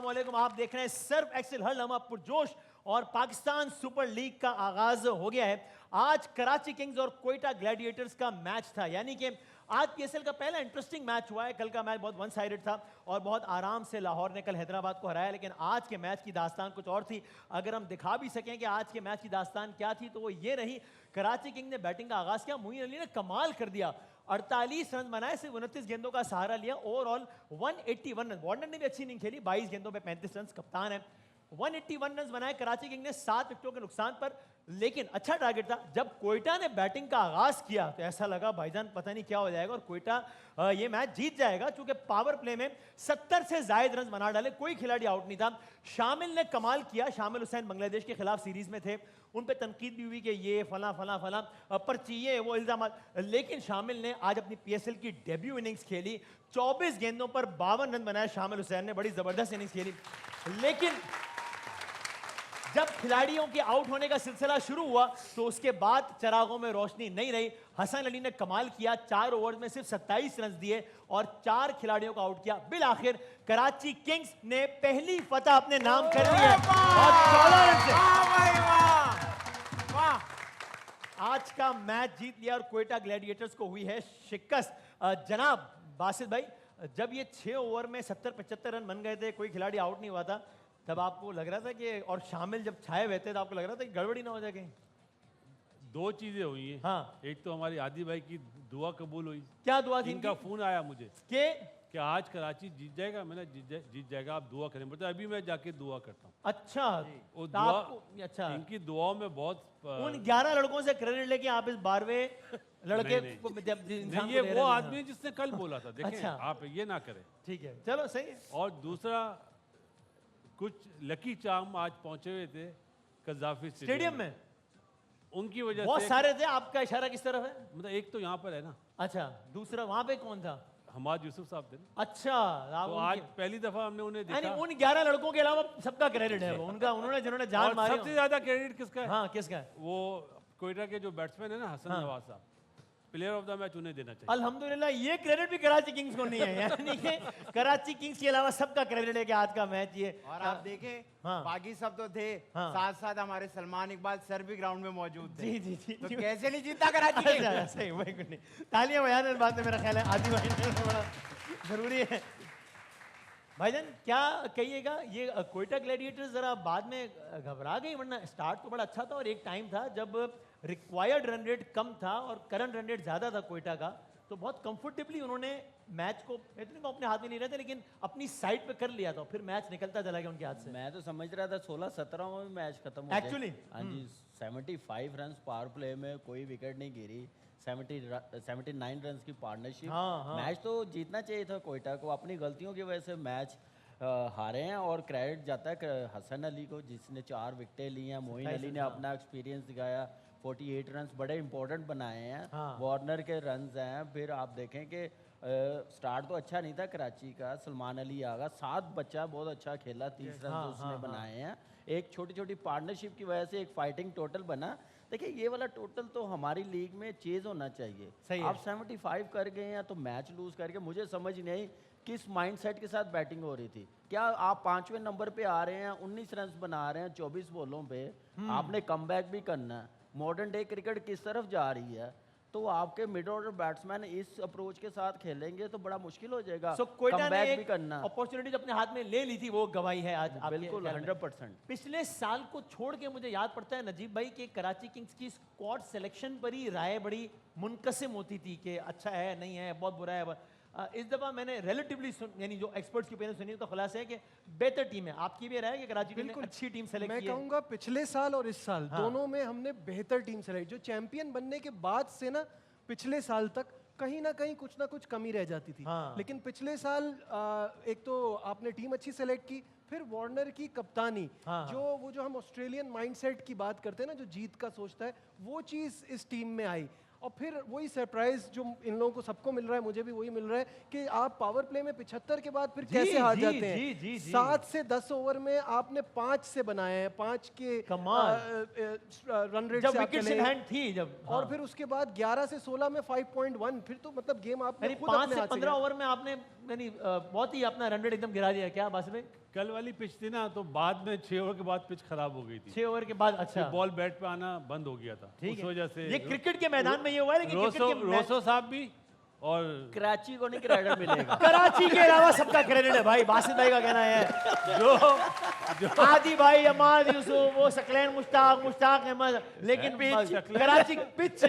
अस्सलामुअलैकुम। आप देख रहे हैं सर्फ एक्सेल, हर लम्हा पुरजोश और पाकिस्तान सुपर लीग का आगाज हो गया है। आज कराची किंग्स और क्वेटा ग्लैडिएटर्स का मैच था, यानी कि आज पीएसएल का पहला इंटरेस्टिंग मैच हुआ है। कल का मैच बहुत वन साइडेड था और बहुत आराम से लाहौर ने कल हैदराबाद को हराया, लेकिन आज के मैच की दास्तान कुछ और थी। अगर हम दिखा भी सकें कि आज के मैच की दास्तान क्या थी तो वो ये रही। कराची किंग ने बैटिंग का आगाज किया, मोइन अली ने कमाल कर दिया, 48 रन बनाए, सिर्फ 29 गेंदों का सहारा लिया। Overall 181 run. वार्नर ने भी अच्छी इनिंग खेली, 22 गेंदों पे 35 रन, कप्तान है। 181 रन बनाए कराची किंग ने 7 विकेटों के नुकसान पर, लेकिन अच्छा टारगेट था। जब क्वेटा ने बैटिंग का आगाज किया तो ऐसा लगा भाईजान पता नहीं क्या हो जाएगा और क्वेटा ये मैच जीत जाएगा, क्योंकि पावर प्ले में 70 से ज्यादा रन बना डाले, कोई खिलाड़ी आउट नहीं था। शामिल ने कमाल किया। शामिल हुसैन बांग्लादेश के खिलाफ सीरीज में थे, उन पे तनकीद भी हुई कि ये फला फला फला पर्ची, ये वो इल्जाम, लेकिन शामिल ने आज अपनी पीएसएल की डेब्यू इनिंग्स खेली। 24 गेंदों पर 52 रन बनाए शामिल हुसैन ने, बड़ी जबरदस्त इनिंग्स खेली। लेकिन जब खिलाड़ियों के आउट होने का सिलसिला शुरू हुआ तो उसके बाद चरागों में रोशनी नहीं रही। हसन अली ने कमाल किया, 4 ओवर में सिर्फ 27 रन दिए और 4 खिलाड़ियों को आउट किया। बिल आखिर कराची किंग्स ने पहली फतह अपने नाम कर ली है और 14 रन से आज का मैच जीत लिया और क्वेटा ग्लैडिएटर्स को हुई है शिकस्त। जनाब बासित भाई, जब ये 6 ओवर में 70-75 रन बन गए थे, कोई खिलाड़ी आउट नहीं हुआ था, तब आपको लग रहा था कि, और शामिल जब छाए हुए थे तो आपको लग रहा था कि गड़बड़ी ना हो जाए कहीं? 2 चीजें हुई हैं। हाँ, एक तो हमारी आदि भाई की दुआ कबूल हुई। क्या दुआ थी? इनका फोन आया मुझे कि आज कराची जीत जाएगा। मैंने जीत जाएगा, आप दुआ करें। मतलब अभी मैं जाके दुआ करता हूँ। अच्छा, वो तो दुआ, आपको अच्छा, इनकी दुआओं में बहुत उन 11 लड़कों से क्रेडिट लेके आप इस 12वें लड़के नहीं, को जब इंसान नहीं, को ये दे वो रहे हैं। आदमी है जिसने कल बोला था। देखें, अच्छा। आप ये ना करें। ठीक है, चलो सही है। और दूसरा, कुछ लकी चार्म आज पहुंचे हुए थे कज़ाफी स्टेडियम में, उनकी वजह बहुत से सारे थे। आपका इशारा किस तरफ है? मतलब एक तो यहाँ पर है ना। अच्छा, दूसरा वहां पे कौन था? हमाद यूसुफ साहब थे ना। अच्छा, आप तो आज पहली दफा हमने उन्हें देखा। उन 11 लड़कों के अलावा सबका क्रेडिट है वो उनका, उन्होंने जिन्होंने जान और मारी। सबसे ज्यादा क्रेडिट किसका है? हाँ, किसका है? वो कोयटा के जो बैट्समैन है ना, हसन हाँ। नवाज साहब, प्लेयर ऑफ द मैच उन्हें देना चाहिए। अल्हम्दुलिल्लाह, ये क्रेडिट भी कराची किंग्स को नहीं है, यानी कि कराची किंग्स के अलावा सबका क्रेडिट है कि आज का मैच ये। और आप देखें, हाँ। बाकी सब तो थे, हाँ। साथ साथ हमारे सलमान इकबाल सर भी ग्राउंड में मौजूद थे। जी जी जी, तो कैसे नहीं जीता कराची किंग्स? अच्छा, सही, वही कुछ नहीं। तालियां बयान इस बात में मेरा ख्याल है आदि भाई ने बड़ा जरूरी है। भाईजान क्या कहिएगा, ये क्वेटा ग्लैडिएटर्स जरा बाद में घबरा गई, वरना स्टार्ट तो बड़ा अच्छा था और एक टाइम था जब रिक्वायर्ड रन रेट कम था और करंट रन रेट ज्यादा था क्वेटा का, तो बहुत कंफर्टेबली उन्होंने मैच को, इतने को अपने हाथ में नहीं रहते लेकिन अपनी साइड पे कर लिया था, फिर मैच निकलता चला गया उनके हाथ से। मैं तो समझ रहा था 16-17 में मैच खत्म हो Actually, हाँ जी, 75 रन पावर प्ले में, कोई विकेट नहीं गिरी, 79 रन की पार्टनरशिप। हाँ। मैच तो जीतना चाहिए था क्वेटा को, अपनी गलतियों की वजह से मैच हारे हैं और क्रेडिट जाता है हसन अली को जिसने 4 विकेटें ली हैं। मोइन अली ने अपना एक्सपीरियंस दिखाया, 48 रन बड़े इंपॉर्टेंट बनाए हैं। हाँ। वार्नर के रन्स हैं। फिर आप देखें कि स्टार्ट तो अच्छा नहीं था कराची का, सलमान अली आ गया, 7 बच्चा बहुत अच्छा खेला, 30 रन उसने बनाए हैं। एक छोटी छोटी पार्टनरशिप की वजह से एक फाइटिंग टोटल बना। देखिए, ये वाला टोटल तो हमारी लीग में चेज होना चाहिए। सही आप है। 75 कर गए हैं तो मैच लूज करके, मुझे समझ नहीं आई किस माइंडसेट के साथ बैटिंग हो रही थी। क्या आप 5वें नंबर पे आ रहे हैं, 19 रन बना रहे हैं 24 बॉलों पे, आपने कमबैक भी करना है। मॉडर्न डे क्रिकेट किस तरफ जा रही है, तो आपके मिड ऑर्डर बैट्समैन इस अप्रोच के साथ खेलेंगे तो बड़ा मुश्किल हो जाएगा। कमबैक भी करना, अपॉर्चुनिटी अपने हाथ में ले ली थी, वो गवाही है आज आपके बिल्कुल ख्याल में। 100%। पिछले साल को छोड़ के मुझे याद पड़ता है नजीब भाई के कराची किंग्स की स्क्वाड सिलेक्शन पर ही राय बड़ी मुनकसिम होती थी कि अच्छा है, नहीं है, बहुत बुरा है। इस दफा मैंने रिलेटिवली यानी जो एक्सपर्ट्स की ओपिनियन सुनी तो खुलासा है कि बेहतर टीम है। आपकी भी राय है कि कराची टीम ने अच्छी टीम सेलेक्ट की है? मैं कहूंगा पिछले साल और इस साल हाँ। दोनों में हमने बेहतर टीम सेलेक्ट, जो चैंपियन बनने के बाद से ना पिछले साल तक कहीं ना कहीं कुछ ना कुछ कमी रह जाती थी। हाँ। लेकिन पिछले साल एक तो आपने टीम अच्छी सेलेक्ट की, फिर वार्नर की कप्तानी, हाँ। वो जो हम ऑस्ट्रेलियन माइंडसेट की बात करते हैं ना, जो जीत का सोचता है, वो चीज़ इस टीम में आई। और फिर वही सरप्राइज जो इन लोगों को सबको मिल रहा है, मुझे भी वही मिल रहा है कि आप पावर प्ले में 75 के बाद फिर कैसे हार जाते हैं। 7 से 10 ओवर में आपने 5 से बनाए हैं, 5 के रन रेट जब से आप विकेट्स चले इन हैंड थी जब, और फिर उसके बाद 11 से 16 में 5.1, फिर तो मतलब गेम आपने खुद 5 अपने से हाथ 15 ओवर में आपने यानी बहुत ही अपना रन रेट एकदम गिरा दिया क्या बासित भाई? कल वाली पिच थी ना, तो बाद में 6 ओवर के बाद पिच खराब हो गई थी। 6 ओवर के बाद अच्छा बॉल बैट पे आना बंद हो गया था, ठीक उस है। वजह से ये क्रिकेट के मैदान में ये हुआ है, लेकिन क्रिकेट रोसो के मै- रोसो साहब भी और कराची को नहीं क्रेडिट मिलेगा। कराची के अलावा सबका क्रेडिट है भाई। बासित भाई का कहना है जो आदि भाई, अमाद यूसुफ, वो सकलैन मुश्ताक, मुश्ताक अहमद, लेकिन कराची पिच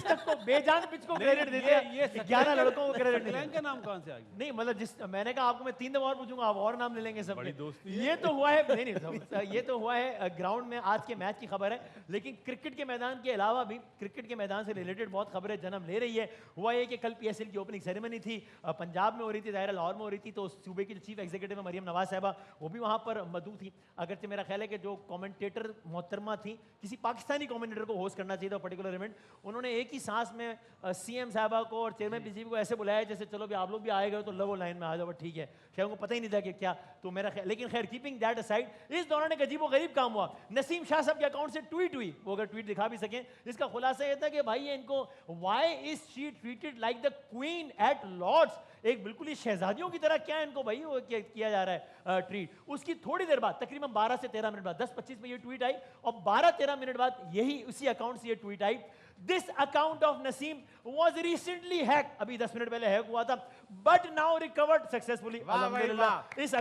तक को बेजान पिच को क्रेडिट देते हैं। 11 लड़कों को क्रेडिट नहीं इंग्लैंड का नाम कहाँ से आ गया? नहीं, मतलब जिस मैंने कहा आपको मैं 3 दफा और पूछूंगा, आप और नाम ले लेंगे सब। बड़ी दोस्ती ये तो हुआ है, नहीं नहीं ये तो हुआ है ग्राउंड में आज के मैच की खबर है, लेकिन क्रिकेट के मैदान के अलावा भी क्रिकेट के मैदान से रिलेटेड बहुत खबरें जन्म ले रही है। हुआ ये कि कल पीएसएल की ओपनिंग सेरेमनी थी, पंजाब में हो रही थी, ज़ाहिर है लाहौर में हो रही थी, तो सूबे की जो चीफ एग्जीक्यूटिव है मरियम नवाज साहबा, वो भी वहाँ पर मौजूद थी। अगरचे मेरा ख्याल है कि जो कमेंटेटर मोहतरमा थी, किसी पाकिस्तानी कमेंटेटर को होस्ट करना चाहिए था पर्टिकुलर इवेंट, उन्होंने एक ही सांस में सीएम साहबा को और चेयरमैन पीसीबी को ऐसे बुलाया जैसे चलो भी आप लोग भी आए गए तो लगो लाइन में आ जाओ, ठीक है। शायद उनको पता ही नहीं था कि क्या, तो मेरा ख्याल, लेकिन खैर कीपिंग दैट असाइड, इस दौरान एक अजीब व गरीब काम हुआ। नसीम शाह साहब के अकाउंट से ट्वीट हुई, वो अगर ट्वीट दिखा भी सकें, इसका खुलासा ये था कि भाई ये इनको why is she treated like the queen at Lord's, एक बिल्कुल ही शहजादियों की तरह क्या इनको भाई वो किया जा रहा है ट्वीट। उसकी थोड़ी देर बाद, तकरीबन 12 से 13 मिनट बाद, 10-25 में ये ट्वीट आई और 12-13 मिनट बाद यही उसी अकाउंट से ये tweet I, this account of Naseem was recently hack, अभी 10 मिनट पहले हैक हुआ था, बट नाउ रिकवर्ड सक्सेसफुली। वाह भाई वाह। इस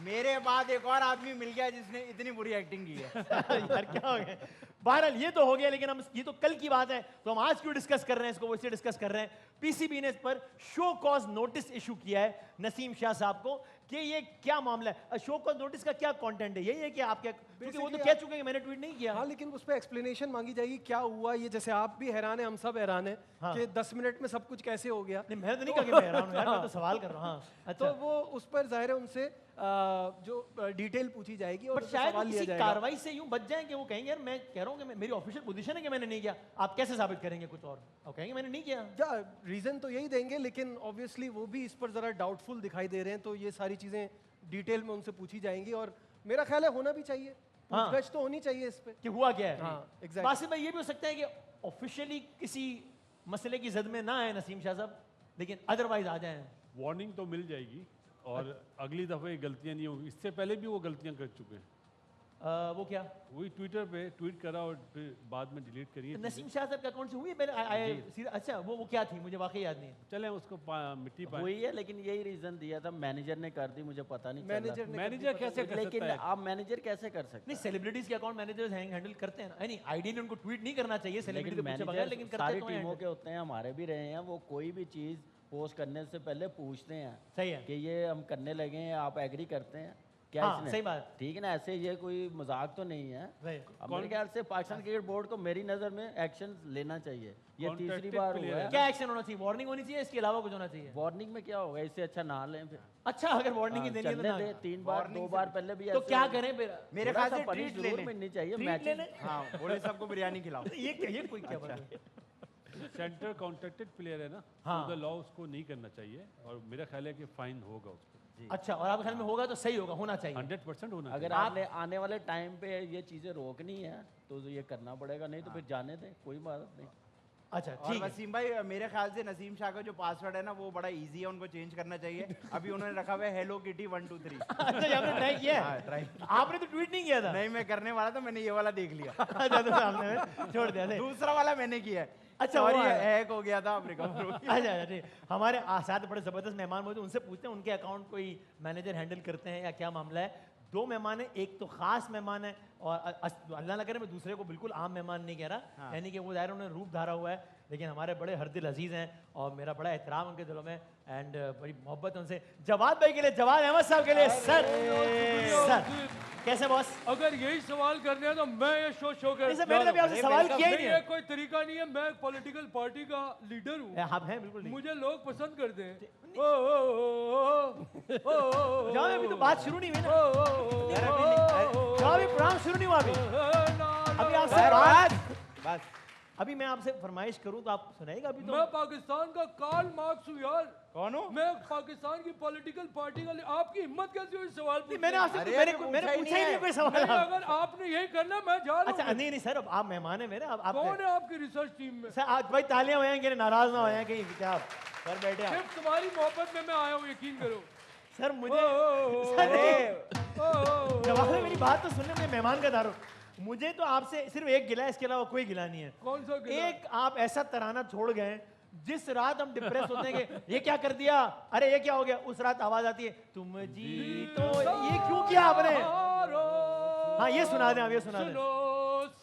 मेरे बाद एक और आदमी मिल गया जिसने इतनी बुरी एक्टिंग की है। यार क्या हो गया। बहरहाल ये तो हो गया, लेकिन हम ये तो कल की बात है, तो हम आज क्यों डिस्कस कर रहे हैं इसको, वो इसलिए डिस्कस कर रहे हैं पीसीबी ने इस पर शो कॉज नोटिस इशू किया है नसीम शाह साहब को कि ये क्या मामला है। शो कॉज नोटिस का क्या कंटेंट है, यही है कि आपके, क्योंकि वो तो कह चुके हैं कि मैंने ट्वीट नहीं किया। हाँ, लेकिन उस पर एक्सप्लेनेशन मांगी जाएगी क्या हुआ ये, जैसे आप भी हैरान हैं, हम सब हैरान हैं हाँ। कि 10 मिनट में सब कुछ कैसे हो गया। नहीं, मैंने तो नहीं कहा कि मैं हैरान हूं यार, मैं तो सवाल कर रहा हूं। हाँ, अच्छा। तो वो उस पर जाहिर है उनसे जो डिटेल पूछी जाएगी और बट उनसे शायद सवाल लिया किसी जाएगा। कार्रवाई से यूं बच जाएं कि वो कहेंगे यार मैं कह रहा हूं कि मेरी ऑफिशियल पोजीशन है कि मैंने नहीं किया, आप कैसे साबित करेंगे कुछ और कहेंगे मैंने नहीं किया। क्या रीजन तो यही देंगे, लेकिन ऑब्वियसली वो भी इस पर जरा डाउटफुल दिखाई दे रहे हैं, तो ये सारी चीजें डिटेल में उनसे पूछी जाएंगी और मेरा ख्याल है होना भी चाहिए, हाँ। पूछताछ तो होनी चाहिए इस पे। कि हुआ क्या है। हाँ, exactly। बासित भाई ये भी हो सकता है कि ऑफिशियली किसी मसले की जद में ना आए नसीम शाह साहब, लेकिन अदरवाइज आ जाएं। वार्निंग तो मिल जाएगी और अगली दफ़े गलतियां नहीं होगी। इससे पहले भी वो गलतियां कर चुके हैं। वो क्या वही ट्विटर पे ट्वीट करा और फिर बाद में डिलीट करिए। नसीम शाह साहब के अकाउंट से हुई मैंने अच्छा वो क्या थी, मुझे वाकई याद नहीं है। चले उसको मिट्टी पाए। वही है, लेकिन यही रीजन दिया था, मैनेजर ने कर दी, मुझे पता नहीं चला। मैनेजर कैसे कर लेकिन सकता है? आप मैनेजर कैसे कर सकते नहीं, सेलिब्रिटीज के अकाउंट मैनेजर्स हैंडल करते हैं ना, नहीं आइडियली उनको ट्वीट नहीं करना चाहिए हैं? सेलिब्रिटी लेकिन को पूछे बगैर, मैनेजर लेकिन करते सारी तो टीमों हैं। के होते हैं, हमारे भी रहे हैं, वो कोई भी चीज़ पोस्ट करने से पहले पूछते हैं सही है। कि ये हम करने लगे हैं, आप एग्री करते हैं क्या? हाँ, इसने? सही बात। ठीक है ना, ऐसे ये कोई मजाक तो नहीं है। सही। अब मेरे ख्याल से पाकिस्तान क्रिकेट बोर्ड को मेरी नज़र में एक्शन लेना चाहिए। ये तीसरी Contracted बार player हुआ है। है। क्या एक्शन होना चाहिए, वार्निंग होनी चाहिए, इसके अलावा कुछ होना चाहिए? वार्निंग में क्या होगा, इससे अच्छा ना लें फिर। अच्छा अगर वार्निंग ही हाँ, देनी है चलने तो दे, ना। 3 बार 2 बार पहले भी तो ऐसे क्या हुआ। करें फिर? मेरे थोड़ा ख्याल सा से पनिश ट्रीट ले जरूर लें। मिलनी चाहिए ट्रीट मैच ले लें? हाँ, बोले सबको बिरयानी खिलाओ। ये कोई क्या बात है? सेंटर कॉन्ट्रैक्टेड प्लेयर है ना, हाँ। तो द लॉ उसको नहीं करना चाहिए और मेरा ख्याल है कि फाइन होगा उसको। अच्छा, और आपके ख्याल में होगा तो सही होगा, होना चाहिए। 100% होना अगर चाहिए। आपने आने वाले टाइम पे ये चीज़ें रोकनी है तो ये करना पड़ेगा, नहीं तो फिर जाने दें, कोई बात नहीं। अच्छा और ठीक है। वसीम भाई, मेरे ख्याल से नसीम शाह का जो पासवर्ड है ना वो बड़ा इजी है, उनको चेंज करना चाहिए। अभी उन्होंने रखा हुआ है हेलो किटी 1 2 3। अच्छा ये आपने ट्राई किया हाँ, है? ट्राई। आपने तो ट्वीट नहीं किया था। नहीं, मैं करने वाला था, मैंने ये वाला देख लिया। अच्छा तो आपने छोड़ दिया था। दूसरा वाला मैंने किया है। अच्छा, सॉरी, वो है। हैक हो गया था, अब रिकवर हो गया। अच्छा ठीक। हमारे साथ बड़े जबरदस्त मेहमान मौजूद, उनसे पूछते हैं उनके अकाउंट कोई मैनेजर हैंडल करते हैं या क्या मामला है। 2 मेहमान है, एक तो खास मेहमान है और अल्लाह ना करे मैं दूसरे को बिल्कुल आम मेहमान नहीं कह रहा, यानी कि वो ज़ाहिर उन्होंने रूप धारा हुआ है, लेकिन हमारे बड़े हरदिल अजीज़ हैं और मेरा बड़ा एहतराम उनके दिलों में एंड बड़ी मोहब्बत उनसे। जवाद भाई के लिए, जवाद अहमद साहब के लिए सर कैसे बॉस? अगर यही सवाल करने हैं तो मैं ये शो कर इसे मैंने कभी आपसे सवाल किया ही नहीं ये है। कोई तरीका नहीं है, मैं एक पॉलिटिकल पार्टी का लीडर हूँ, आप हैं बिल्कुल नहीं। मुझे लोग पसंद करते हैं। ओ ओ ओ ओ जाओ, अभी तो बात शुरू नहीं हुई ना, ओ जाओ अभी प्रोग्राम शुरू नहीं हुआ अभी। अभी आपसे बस अभी मैं आपसे फरमाइश करूं तो आप सुनाएगा अभी तो? मैं पाकिस्तान का कार्ल मार्क्स हूँ यार। कौन हो? मैं पाकिस्तान की पॉलिटिकल पार्टी का आपकी हिम्मत कैसे हुई सवाल नहीं, मैंने आपसे अरे, मैंने अभी मैंने पूछा ही पूछा ही नहीं नहीं कोई नहीं, सवाल। अगर आपने यही करना मैं जा रहा अच्छा हूँ। नहीं नहीं सर, अब आप मेहमान हैं मेरे, अब आप कौन है आपकी रिसर्च टीम में? सर आज भाई तालियां बजाएं, नाराज ना हो जाएं कहीं क्या आप कर बैठे आप। सिर्फ तुम्हारी मोहब्बत में मैं आया हूँ, यकीन करो। सर मुझे सर जवाब है, मेरी बात तो सुनने, मैं मेहमान का दारो। मुझे तो आपसे सिर्फ एक गिला है, इसके अलावा कोई गिला नहीं है। कौन सा गिला? एक आप ऐसा तराना छोड़ गए जिस रात हम डिप्रेस होते हैं कि ये क्या कर दिया, अरे ये क्या हो गया, उस रात आवाज आती है तुम जी तो, ये क्यों किया आपने? हाँ ये सुना दें, आप ये सुना दें। सुनो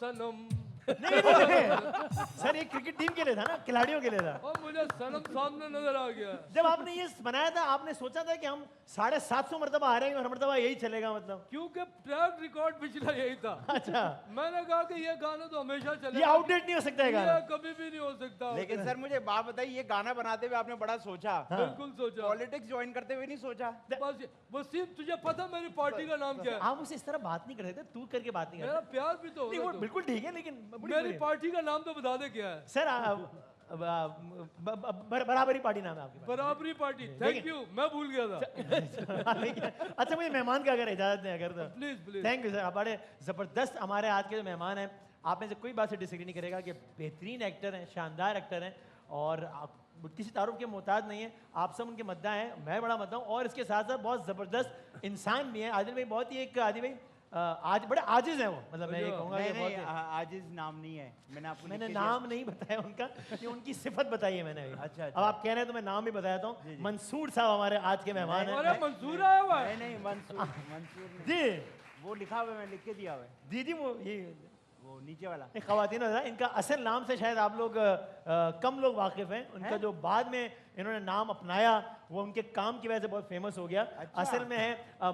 सनम, नहीं नहीं सर, ये क्रिकेट टीम के लिए था ना, खिलाड़ियों के लिए था। और मुझे सनम सामने नजर आ गया। जब आपने ये बनाया था, आपने सोचा था कि हम 750 मरतबा आ रहे हैं, हर मरतबा यही चलेगा मतलब? क्योंकि ट्रैक रिकॉर्ड पिछला यही था। अच्छा, मैंने कहा कि ये गाना तो हमेशा ये चलेगा, आउटडेट नहीं हो सकता है ये गाना। कभी भी नहीं हो सकता। लेकिन सर मुझे बात बताइए, ये गाना बनाते हुए आपने बड़ा सोचा, बिल्कुल सोचा। पॉलिटिक्स ज्वाइन करते हुए नहीं सोचा? बस वसीम, तुझे पता मेरी पार्टी का नाम क्या है? आप उसे इस तरह बात नहीं कर सकते, तू करके बात नहीं मेरा करते। प्यार भी तो नहीं वो होगा तो। बिल्कुल ठीक है, लेकिन मेरी पार्टी का नाम तो बता दे क्या है? सर बराबरी पार्टी नाम है आपकी। बराबरी पार्टी। थैंक यू, मैं भूल गया था। अच्छा मुझे मेहमान का अगर इजाजत दें अगर तो please please. Thank you sir, आप बड़े जबरदस्त हमारे आज के जो मेहमान हैं, आप में से कोई बात से डिसएग्री नहीं करेगा कि बेहतरीन एक्टर हैं, शानदार एक्टर हैं, और आप किसी तारुफ के मोहताज नहीं है, आप सब उनके मद्दा हैं, मैं बड़ा मद्दा हूँ, और इसके साथ साथ बहुत ज़बरदस्त इंसान भी हैं। आदिल भाई बहुत ही एक, आदिल भाई आज बड़े आजिज हैं वो, मतलब मैं ये कहूँगा कि नहीं बहुत आजिज नाम नहीं है, मैंने आपको मैंने लिख के दिया। नाम नहीं बताया उनका, ये उनकी सिफत बताई है मैंने अभी। अच्छा, अब आप कह रहे हैं तो मैं नाम भी बताता हूँ। मंसूर साहब हमारे आज के मेहमान अरे हैं। मंसूर आया हुआ है। नहीं मंसूर नहीं, जी वो लिखा हुआ है, मैं लिख के दिया हुआ है, जी जी, वो ये वो नीचे वाला। ख़वातीन हो, इनका असल नाम से शायद आप लोग कम लोग वाकिफ हैं। उनका जो बाद में इन्होंने नाम अपनाया वो उनके काम की वजह से बहुत फेमस हो गया। अच्छा। असल में है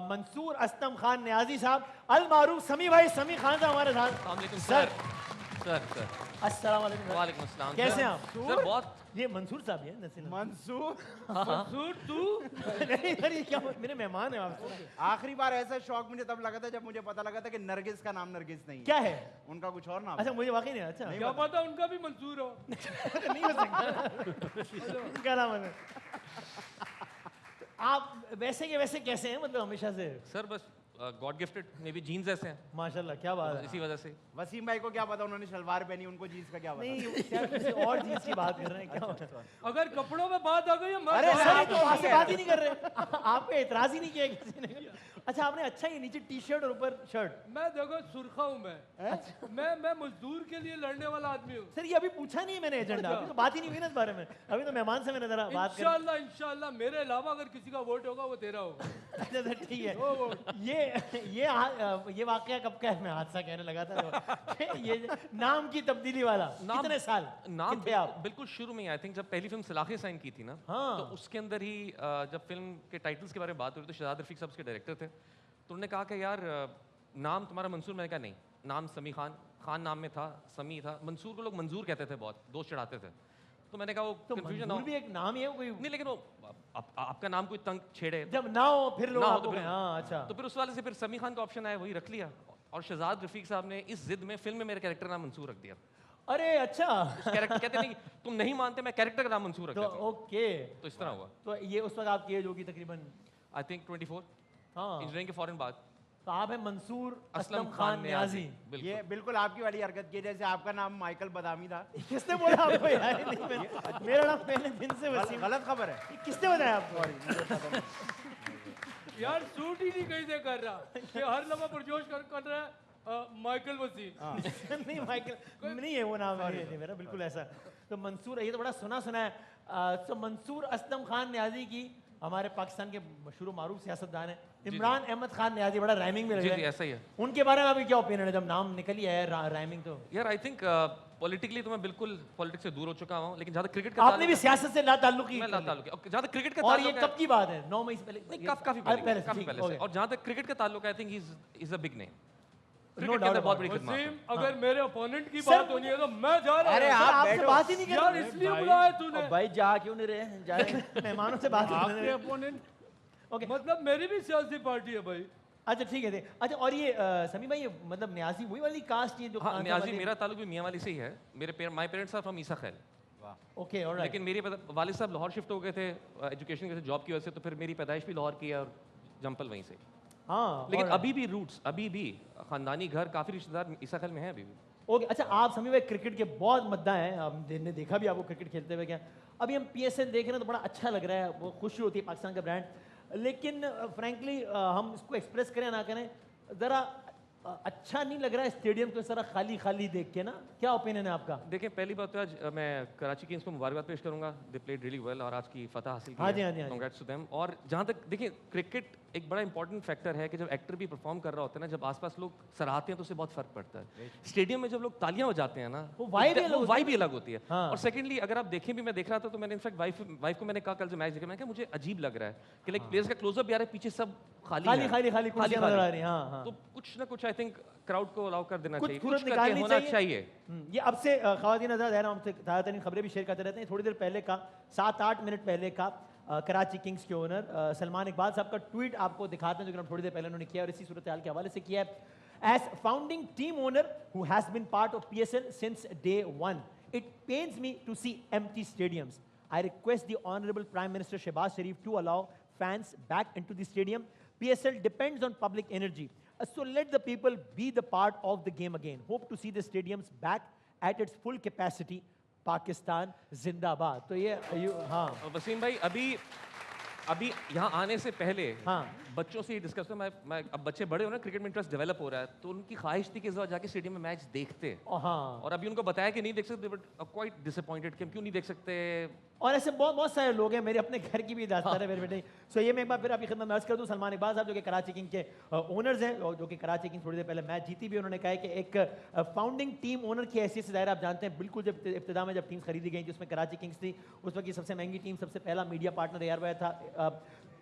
मंसूर असलम खान न्याजी साहब, अल मारूफ समी भाई, समी खान साहब हमारे साथ। अस्सलाम सर सर अस्सलाम वालेकुम सर। वालेकुम अस्सलाम। कैसे हैं आप? सर बहुत ये मंसूर साहब ही है नसीर। मंसूर, मंसूर तू? नहीं सर, ये क्या मेरे मेहमान हैं आपसे। आखिरी बार ऐसा शौक मुझे तब लगा था जब मुझे पता लगा था कि नरगिस का नाम नरगिस नहीं है, क्या है? उनका कुछ और नाम है। अच्छा मुझे वाकई नहीं, अच्छा क्या पता उनका भी मंसूर हो। नहीं हो सकता उनका नाम है। आप वैसे के वैसे कैसे हैं, मतलब हमेशा से? सर बस God gifted maybe genes ऐसे हैं माशाल्लाह, क्या बात है। इसी वजह से। वसीम भाई को क्या पता, उन्होंने शलवार पहनी, उनको जीन्स का क्या पता। नहीं शायद किसी और चीज की बात कर रहे हैं, क्या हो रहा है? अगर कपड़ों में बात आ गई है, मैं अरे बात- सर ये तो वहाँ से बात ही नहीं कर रहे, आप पे एतराज ही नहीं किया किसी ने। अच्छा आपने अच्छा ही नीचे टी शर्ट और ऊपर शर्ट। मैं देखो सुरखा हूँ मैं मजदूर के लिए लड़ने वाला आदमी हूँ। सर ये अभी पूछा नहीं है मैंने एजेंडा, अभी तो बात ही नहीं हुई ना इस बारे में, अभी तो मेहमान से मैंने जरा बात कर। इंशाल्लाह मेरे अलावा अगर किसी का वोट होगा वो तेरा होगा। अच्छा सर ठीक है। ये वाकया कब का है? मैं हादसा कहने लगा था। ये नाम की तब्दीली वाला कितने साल नाम कितने आप? बिल्कुल शुरू में आई थिंक जब पहली फिल्म सलाखे साइन की थी ना, हाँ। तो उसके अंदर ही जब फिल्म के टाइटल्स के बारे में बात हो रही तो शहजाद रफीक साहब उसके डायरेक्टर थे, तो उन्होंने कहा कि यार नाम तुम्हारा मंसूर। मैंने कहा नहीं, नाम समी खान, खान नाम में था, समी था, मंसूर को लोग मंजूर कहते थे, बहुत दोस्त चढ़ाते थे। तो मैंने कहा वो तो कंफ्यूजन मंजूर भी एक नाम ही है कोई? नहीं, लेकिन वो आपका नाम कोई तंग छेड़े जब ना हो फिर लोग ना हो आपको तो फिर- हाँ अच्छा। तो फिर उस वाले से फिर समी खान का ऑप्शन आया, वही रख लिया। और शहजाद रफीक साहब ने इस जिद में फिल्म में मेरे कैरेक्टर का नाम मंसूर रख दिया। अरे अच्छा कैरेक्टर कहते नहीं, तुम नहीं मानते, मैं कैरेक्टर का नाम मंसूर रख तो देता हूं। ओके, तो इस तरह हुआ। तो ये उस वक्त आपकी एज होगी तकरीबन? आई थिंक 24 हाँ, इंजीनियरिंग के फौरन बाद। तो आप हैं मंसूर असलम असलम खान न्याजी। बिल्कुल। ये बिल्कुल आपकी वाली हरकत की, जैसे आपका नाम माइकल बदामी था। किसने बोला आपको यार? ये नहीं, मेरा नाम पहले दिन से वसीम। गलत खबर है। ये किसने बताया आपको? यार सूट ही नहीं कहीं से कर रहा कि हर लम्हा पुरजोश कर रहा है माइकल वसीम। नहीं माइकल नहीं है वो नाम, नहीं मेरा बिल्कुल ऐसा। तो मंसूर, ये तो बड़ा सुना सुना है। तो मंसूर असलम खान न्याजी की हमारे पाकिस्तान के मशहूर मारूफ सियासतदान है इमरान अहमद खान न्याजी, बड़ा राइमिंग में लग जी रहा जी है। ऐसा ही है। उनके बारे में अभी क्या ओपिनियन है जब नाम निकल ही है राइमिंग? तो यार आई थिंक पॉलिटिकली तो मैं बिल्कुल पॉलिटिक्स से दूर हो चुका हूँ, लेकिन जहाँ तक क्रिकेट का आपने भी सियासत से ला ताल्लुकी मैं ताल्लुक है, जहाँ तक क्रिकेट का और ये ताल्लुक है- कब की बात है? 9 मई से पहले? नहीं, काफी अरे पहले काफी ठीक, पहले हो से। गया। और जहाँ तक क्रिकेट का ताल्लुक है, I think is a big name. No cricket के doubt अंदर बहुत about बड़ी खिदमत है। वसीम अगर मेरे ओपोनेंट की सर, बात होनी है तो मैं जा रहा अरे हूँ। आप आपसे बैठो। बात ही नहीं कर यार रहे। इसलिए बुलाया तूने। अब भाई जा क्यों नहीं रहे? जाए मेहमानों से बात कर आपके रहे हैं। ओपोनेंट ओके मतलब मेरी भी सियासी पार्टी है भाई। अच्छा ठीक है। अच्छा और ये समी भाई, ये मतलब न्याजी वही वाली कास्ट ये जो हाँ, खान न्याजी साहब मेरा ताल्लुक भी मियाँ वाली से ही है। मेरे माय पेरेंट्स आर फ्रॉम ईसा खैल, वाली- ओके ऑलराइट। लेकिन मेरे वालिद साहब लाहौर शिफ्ट हो गए थे एजुकेशन की वजह से, जॉब की वजह से, तो फिर मेरी पैदाइश भी लाहौर की है और जंपल वहीं से। हाँ लेकिन alright. अभी भी रूट्स, अभी भी खानदानी घर, काफी रिश्तेदार ईसा खैल में हैं अभी भी। ओके अच्छा, आप समी भाई क्रिकेट के बहुत मद्दा हैं, हमने देखा भी आपको क्रिकेट खेलते हुए। क्या अभी हम PSL देख रहे हैं तो बड़ा अच्छा लग रहा है, वो खुशी होती है, पाकिस्तान का ब्रांड। लेकिन फ्रैंकली हम इसको एक्सप्रेस करें ना करें, ज़रा अच्छा नहीं लग रहा है स्टेडियम को इस तरह खाली खाली देख के ना। क्या ओपिनियन है आपका? देखिए, पहली बात तो आज मैं कराची किंग्स को मुबारकबाद पेश करूंगा, दे प्लेड रियली वेल और आज की फतह हासिल की हाँ जी, हाँ जी, हाँ जी। Congrats to them. और जहाँ तक देखिए, क्रिकेट एक बड़ा इंपॉर्टेंट फैक्टर है कि जब एक्टर भी परफॉर्म कर रहा होता है ना, जब आसपास लोग सराहते हैं तो उससे बहुत फर्क पड़ता है। स्टेडियम में जब लोग तालियां बजाते हैं ना, वो vibe ही अलग होती है। वाइब भी अलग होती है। हाँ। और सेकंडली अगर आप देखें भी, मैं देख रहा था तो मैंने इनफैक्ट वाइफ को मैंने कहा कल जो मैच देखा, मैंने कहा मुझे अजीब लग रहा है कि लाइक प्लेयर्स का क्लोजअप भी आ रहा है, पीछे सब खाली खाली है। खाली खाली कुर्सियां नजर आ रही हैं। हाँ हाँ, तो कुछ ना कुछ आई थिंक क्राउड को अलाउ कर देना कुछ चाहिए, सूरत कुछ करके निकालनी होना चाहिए। चाहिए। ये अब से खवातीन नजर हम हमसे ताज़ा तरीन खबरें भी शेयर करते रहते हैं। थोड़ी देर पहले का 7-8 मिनट पहले का कराची किंग्स के ओनर सलमान इकबाल साहब का ट्वीट आपको दिखाते हैं, जो कि थोड़ी देर पहले उन्होंने किया और इसी सूरत हाल के हवाले से किया है। As founding team owner who has been part of PSL since day 1, it pains me to see empty stadiums. I request the Honorable Prime Minister Shehbaz Sharif to allow fans back into the stadium. PSL depends on public energy. So let the people be the part of the game again. Hope to see the stadiums back at its full capacity. Pakistan जिंदाबाद। तो ये हाँ, और वसीम भाई, अभी यहाँ आने से पहले हाँ। बच्चों से डिस्कस तो मैं अब बच्चे बड़े हो ना, क्रिकेट में इंटरेस्ट डेवलप हो रहा है, तो उनकी ख्वाहिश थी कि इस बार जाके स्टेडियम में मैच देखते। हाँ, और अभी उनको बताया कि नहीं देख सकते, बट क्वाइट डिसअपॉइंटेड कि हम क्यों नहीं देख सकते। और ऐसे बहुत बहुत सारे लोग हैं, मेरे अपने घर की भी दास्तान है मेरे बेटे। सो ये मैं एक बार फिर आपकी खिदमत में अर्ज कर दूं, सलमान इकबाल साहब जो कि कराची किंग के ओनर्स हैं, और जो कि कराची किंग थोड़ी देर पहले मैच जीती भी, उन्होंने कहा है कि एक फाउंडिंग टीम ओनर की हैसियत से, ज़ाहिर आप जानते हैं बिल्कुल जब इब्तिदा में जब टीम खरीदी गई जिसमें कराची किंग्स थी, उस वक्त की सबसे महंगी टीम, सबसे पहला मीडिया पार्टनर एयरवे था,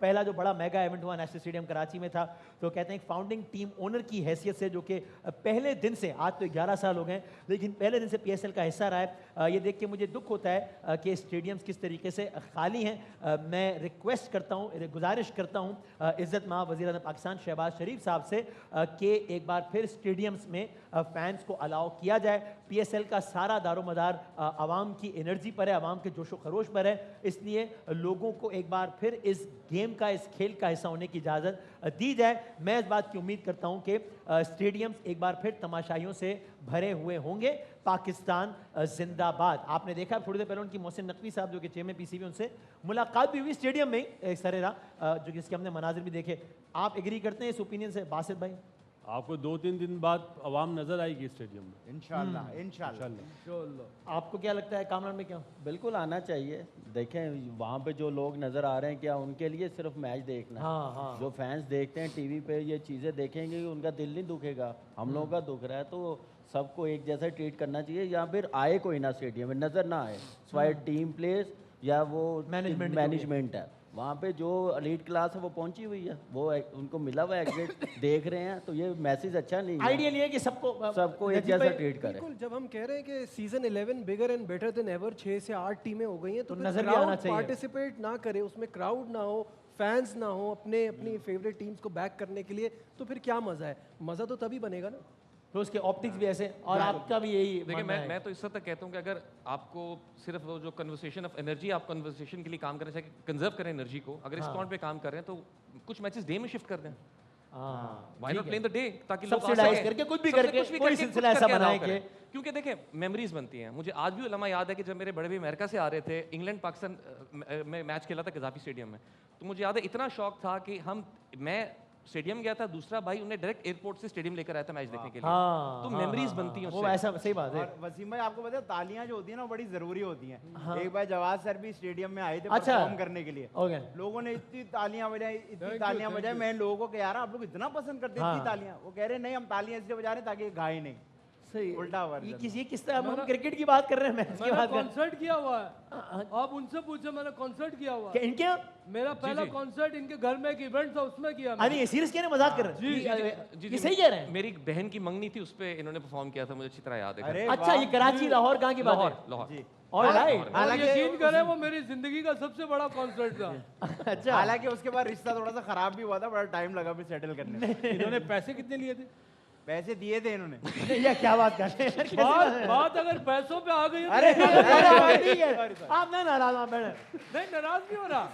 पहला जो बड़ा मेगा इवेंट हुआ नेशनल स्टेडियम कराची में था। तो कहते हैं फाउंडिंग टीम ओनर की हैसियत से, जो कि पहले दिन से, आज तो 11 साल हो गए, लेकिन पहले दिन से PSL का हिस्सा रहा है। ये देख के मुझे दुख होता है कि स्टेडियम्स किस तरीके से खाली हैं। मैं रिक्वेस्ट करता हूँ, गुजारिश करता हूँ इज़्ज़त मां वज़ीर-ए-आज़म पाकिस्तान शहबाज शरीफ साहब से कि एक बार फिर स्टेडियम्स में फैंस को अलाउ किया जाए। PSL का सारा दारोमदार आवाम की एनर्जी पर है, आवाम के जोशो खरोश पर है, इसलिए लोगों को एक बार फिर इस गेम का, इस खेल का हिस्सा होने की इजाज़त दी जाए। मैं इस बात की उम्मीद करता हूँ कि स्टेडियम्स एक बार फिर तमाशाइयों से भरे हुए होंगे। पाकिस्तान जिंदाबाद। आपने देखा थोड़ी देर पहले उनकी मोहसिन नकवी साहब जो कि चेयरमैन PCB, उनसे मुलाकात भी हुई स्टेडियम में एक सरेरा, जो जिसके हमने मनाजिर भी देखे। आप एग्री करते हैं इस ओपिनियन से बासित भाई? आपको 2-3 दिन बाद आवाम नजर आएगी स्टेडियम में इंशाल्लाह इंशाल्लाह। इंशाल्लाह। आपको क्या लगता है कामरान में? क्या बिल्कुल आना चाहिए। देखें वहाँ पे जो लोग नज़र आ रहे हैं, क्या उनके लिए सिर्फ मैच देखना है? हाँ हाँ, जो फैंस देखते हैं टीवी पे ये चीज़ें देखेंगे, उनका दिल नहीं दुखेगा। हम लोगों का दुख रहा है, तो सबको एक जैसा ट्रीट करना चाहिए, या फिर आए कोई ना स्टेडियम में, नज़र ना आए, स्वाइट टीम प्लेस या वो मैनेजमेंट है वहाँ पे जो एलीट क्लास है वो पहुंची हुई है, वो उनको मिला हुआ एग्जिट देख रहे हैं, तो ये मैसेज अच्छा नहीं है। आइडियल ये है कि सबको एक जैसा ट्रीट करें। बिल्कुल, जब हम कह रहे हैं कि season 11 bigger and better than ever, 6 से 8 टीमें हो गई हैं, तो नजर भी आना चाहिए। पार्टिसिपेट ना करे, उसमें क्राउड ना हो, फैंस ना हो अपनी फेवरेट टीम्स को बैक करने के लिए, तो फिर क्या मजा है? मजा तो तभी बनेगा ना। तो उसके ऑप्टिक्स भी ऐसे, और आपका भी यही देखिए, मानना है? मैं तो इस हद तक कहता हूँ कि अगर आपको सिर्फ वो जो कन्वर्सेशन ऑफ एनर्जी, आप कन्वर्सेशन के लिए काम करना चाहिए, कंजर्व करें एनर्जी को। अगर इस पॉइंट पे काम कर रहे हैं तो कुछ मैचेस डे में शिफ्ट कर दें। Why not play in the day, ताकि लोग सब्सिडाइज करके कुछ भी करके कोई सिलसिला ऐसा बनाएं कि, क्योंकि देखिए मेमोरीज बनती हैं। मुझे आज भी लम्हा याद है कि जब मेरे बड़े भाई अमेरिका से आ रहे थे, इंग्लैंड पाकिस्तान में मैच खेला था कज़ाफी स्टेडियम में, तो मुझे याद है इतना शौक था कि मैं स्टेडियम गया था, दूसरा भाई उन्हें डायरेक्ट एयरपोर्ट से स्टेडियम लेकर आया था मैच देखने के लिए। तो मेमोरीज बनती हैं वो उससे। ऐसा सही बात है। और वसीम भाई, आपको पता है तालियां जो होती है ना, वो बड़ी जरूरी होती हैं। एक बार जवाद सर भी स्टेडियम में आए थे अच्छा। परफॉर्म करने के लिए, ओके, लोगों ने इतनी तालियां बजाई, इतनी तालियां बजाई। मैं लोगों को कह रहा आप लोग इतना पसंद करते हैं इतनी तालियां, वो कह रहे नहीं हम तालियां इसलिए बजा रहे हैं ताकि ये गाए नहीं। सही उल्टा ये किस तरह हम क्रिकेट की बात कर रहे हैं, मैच की मैंने बात कर कॉन्सर्ट किया हुआ है, आप उनसे पूछे, मैंने कॉन्सर्ट किया हुआ है। क्या इनके? मेरा पहला कॉन्सर्ट इनके घर में एक इवेंट था, उसमें किया अरे ये सीरियस कह रहे हैं, मजाक कर रहे हैं? ये सही कह रहे हैं? मेरी एक बहन की मंगनी थी, उस पे इन्होंने परफॉर्म किया था, मुझे अच्छी तरह याद है। अरे अच्छा, ये कराची लाहौर कहाँ की बात है? लाहौर। ऑलराइट। और यकीन करें वो मेरी जिंदगी का सबसे बड़ा कॉन्सर्ट था। अच्छा, हालांकि उसके बाद रिश्ता थोड़ा सा खराब भी हुआ था, बड़ा टाइम लगा फिर सेटल करने में। इन्होंने पैसे कितने लिए थे? पैसे दिए थे इन्होंने। ये क्या बात कर रहे हैं यार, कैसी बात है? बात अगर पैसों पे आ गई है तो अरे, ठीक है, आप ना नाराज आप बैठे। नहीं नाराज नहीं हो रहा,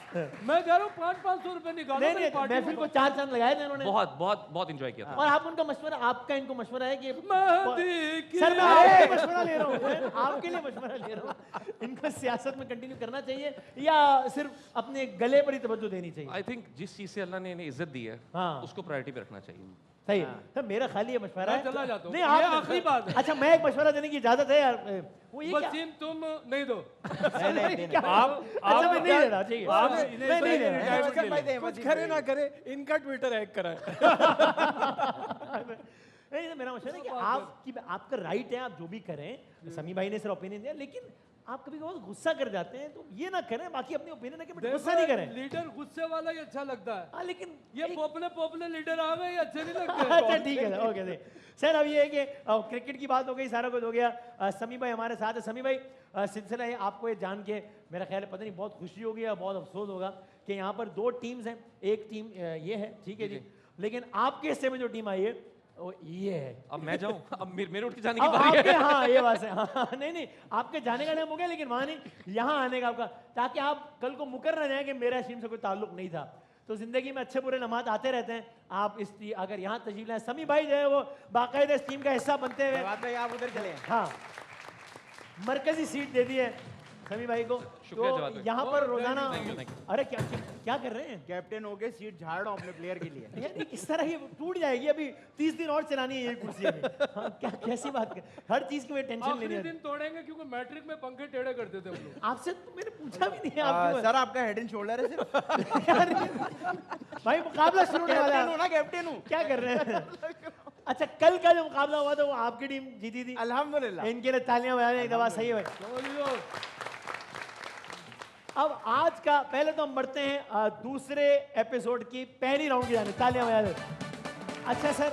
मैं कह रहा हूँ 500-500 रुपए निकालो नहीं मेरी नहीं, पार्टी महफिल में। को 4 चांद लगाए थे इन्होंने। बहुत बहुत बहुत इंजॉय किया था। और आप उनका मशवरा, आपका इनको मशवरा है कि मेहंदी की सर मैं आपके मशवरा ले रहा हूँ, मैं आपके लिए मशवरा ले रहा हूँ, इनको सियासत में कंटिन्यू करना चाहिए या सिर्फ अपने गले पर ही तवज्जो देनी चाहिए? आई थिंक जिस चीज से अल्लाह ने इन्हें इज्जत दी है हाँ। उसको प्रायोरिटी पे रखना चाहिए। सही है। सर मेरा खाली ये मशवरा मैं है। चला जाता हूँ। नहीं ये आप आखिरी बात है। अच्छा मैं एक मशवरा देने की इजाजत है यार, वो ये क्या? वसीम तुम नहीं दो। क्या? अच्छा मैं नहीं ले रहा, ठीक है आप मैं इन्हें नहीं ले रहा। वसीम भाई दें, कुछ वसीम करे भाई। ना करे, इनका ट्विटर हैक करा है। नहीं मेरा मशवरा है कि आपका राइट है, आप जो भी करें। समी भाई ने सिर्फ ओपिनियन दिया, लेकिन आप कभी कभी गुस्सा कर जाते हैं तो ये ना करें, बाकी अपनी ओपिनियन है कि बट गुस्सा नहीं करें। लीडर गुस्से वाला ही अच्छा लगता है। हाँ लेकिन ये पॉपुलर लीडर आ गए ये अच्छे नहीं लगते। अच्छा ठीक है ओके सर। अब ये है कि क्रिकेट की बात हो गई, सारा कुछ हो गया। समी भाई हमारे साथ है। समी भाई सिलसिला है, आपको ये जान के मेरा ख्याल है पता नहीं बहुत खुशी होगी या बहुत अफसोस होगा कि यहाँ पर 2 टीम्स हैं। एक टीम ये है, ठीक है जी, लेकिन आपके हिस्से में जो टीम आई है वो ये है। अब मैं जाऊं, अब मेरे उठ के जाने की अब बारी आपके, है। हाँ ये बात है, हाँ नहीं आपके जाने का टाइम हो गया, लेकिन वहां नहीं, यहाँ आने का आपका, ताकि आप कल को मुकर ना जाए कि मेरा टीम से कोई ताल्लुक नहीं था। तो जिंदगी में अच्छे बुरे लम्हात आते रहते हैं। आप अगर यहाँ तशरीफ लाए, समी भाई जो है वो बाकायदा इस टीम का हिस्सा बनते हुए, बात भाई आप उधर चले। हाँ मरकजी सीट दे दी है समी भाई को। शुक्रिया जवाब तो भाई। यहाँ पर रोजाना, Thank you, thank you. अरे क्या क्या कर रहे हैं कैप्टन हो गए, सीट झाड़ रहा हूँ अपने प्लेयर के लिए। यार, ये किस तरह ये टूट जाएगी? अभी 30 दिन और चलानी है ये कुर्सी अभी। हाँ, क्या कैसी बात कर, हर चीज की टेंशन लेनी आखिरी है। दिन तोड़ेंगे क्योंकि मैट्रिक में पंखे टेढ़े करते थे हम लोग। आपसे तो मैंने पूछा भी नहीं है आपके सर आपका हेड एंड शोल्डर है सिर्फ। भाई मुकाबला शुरू होने वाला कैप्टन है, हूँ ना, कैप्टन हूँ। क्या कर रहे हैं? अच्छा कल का जो मुकाबला हुआ था वो आपकी टीम जीती थी, अल्हम्दुलिल्लाह। इनके लिए तालियां बजाने एक दफा सही है भाई। अब आज का पहले तो हम बढ़ते हैं दूसरे एपिसोड की पहली राउंड की जाने, तालियां बजा दे। अच्छा सर,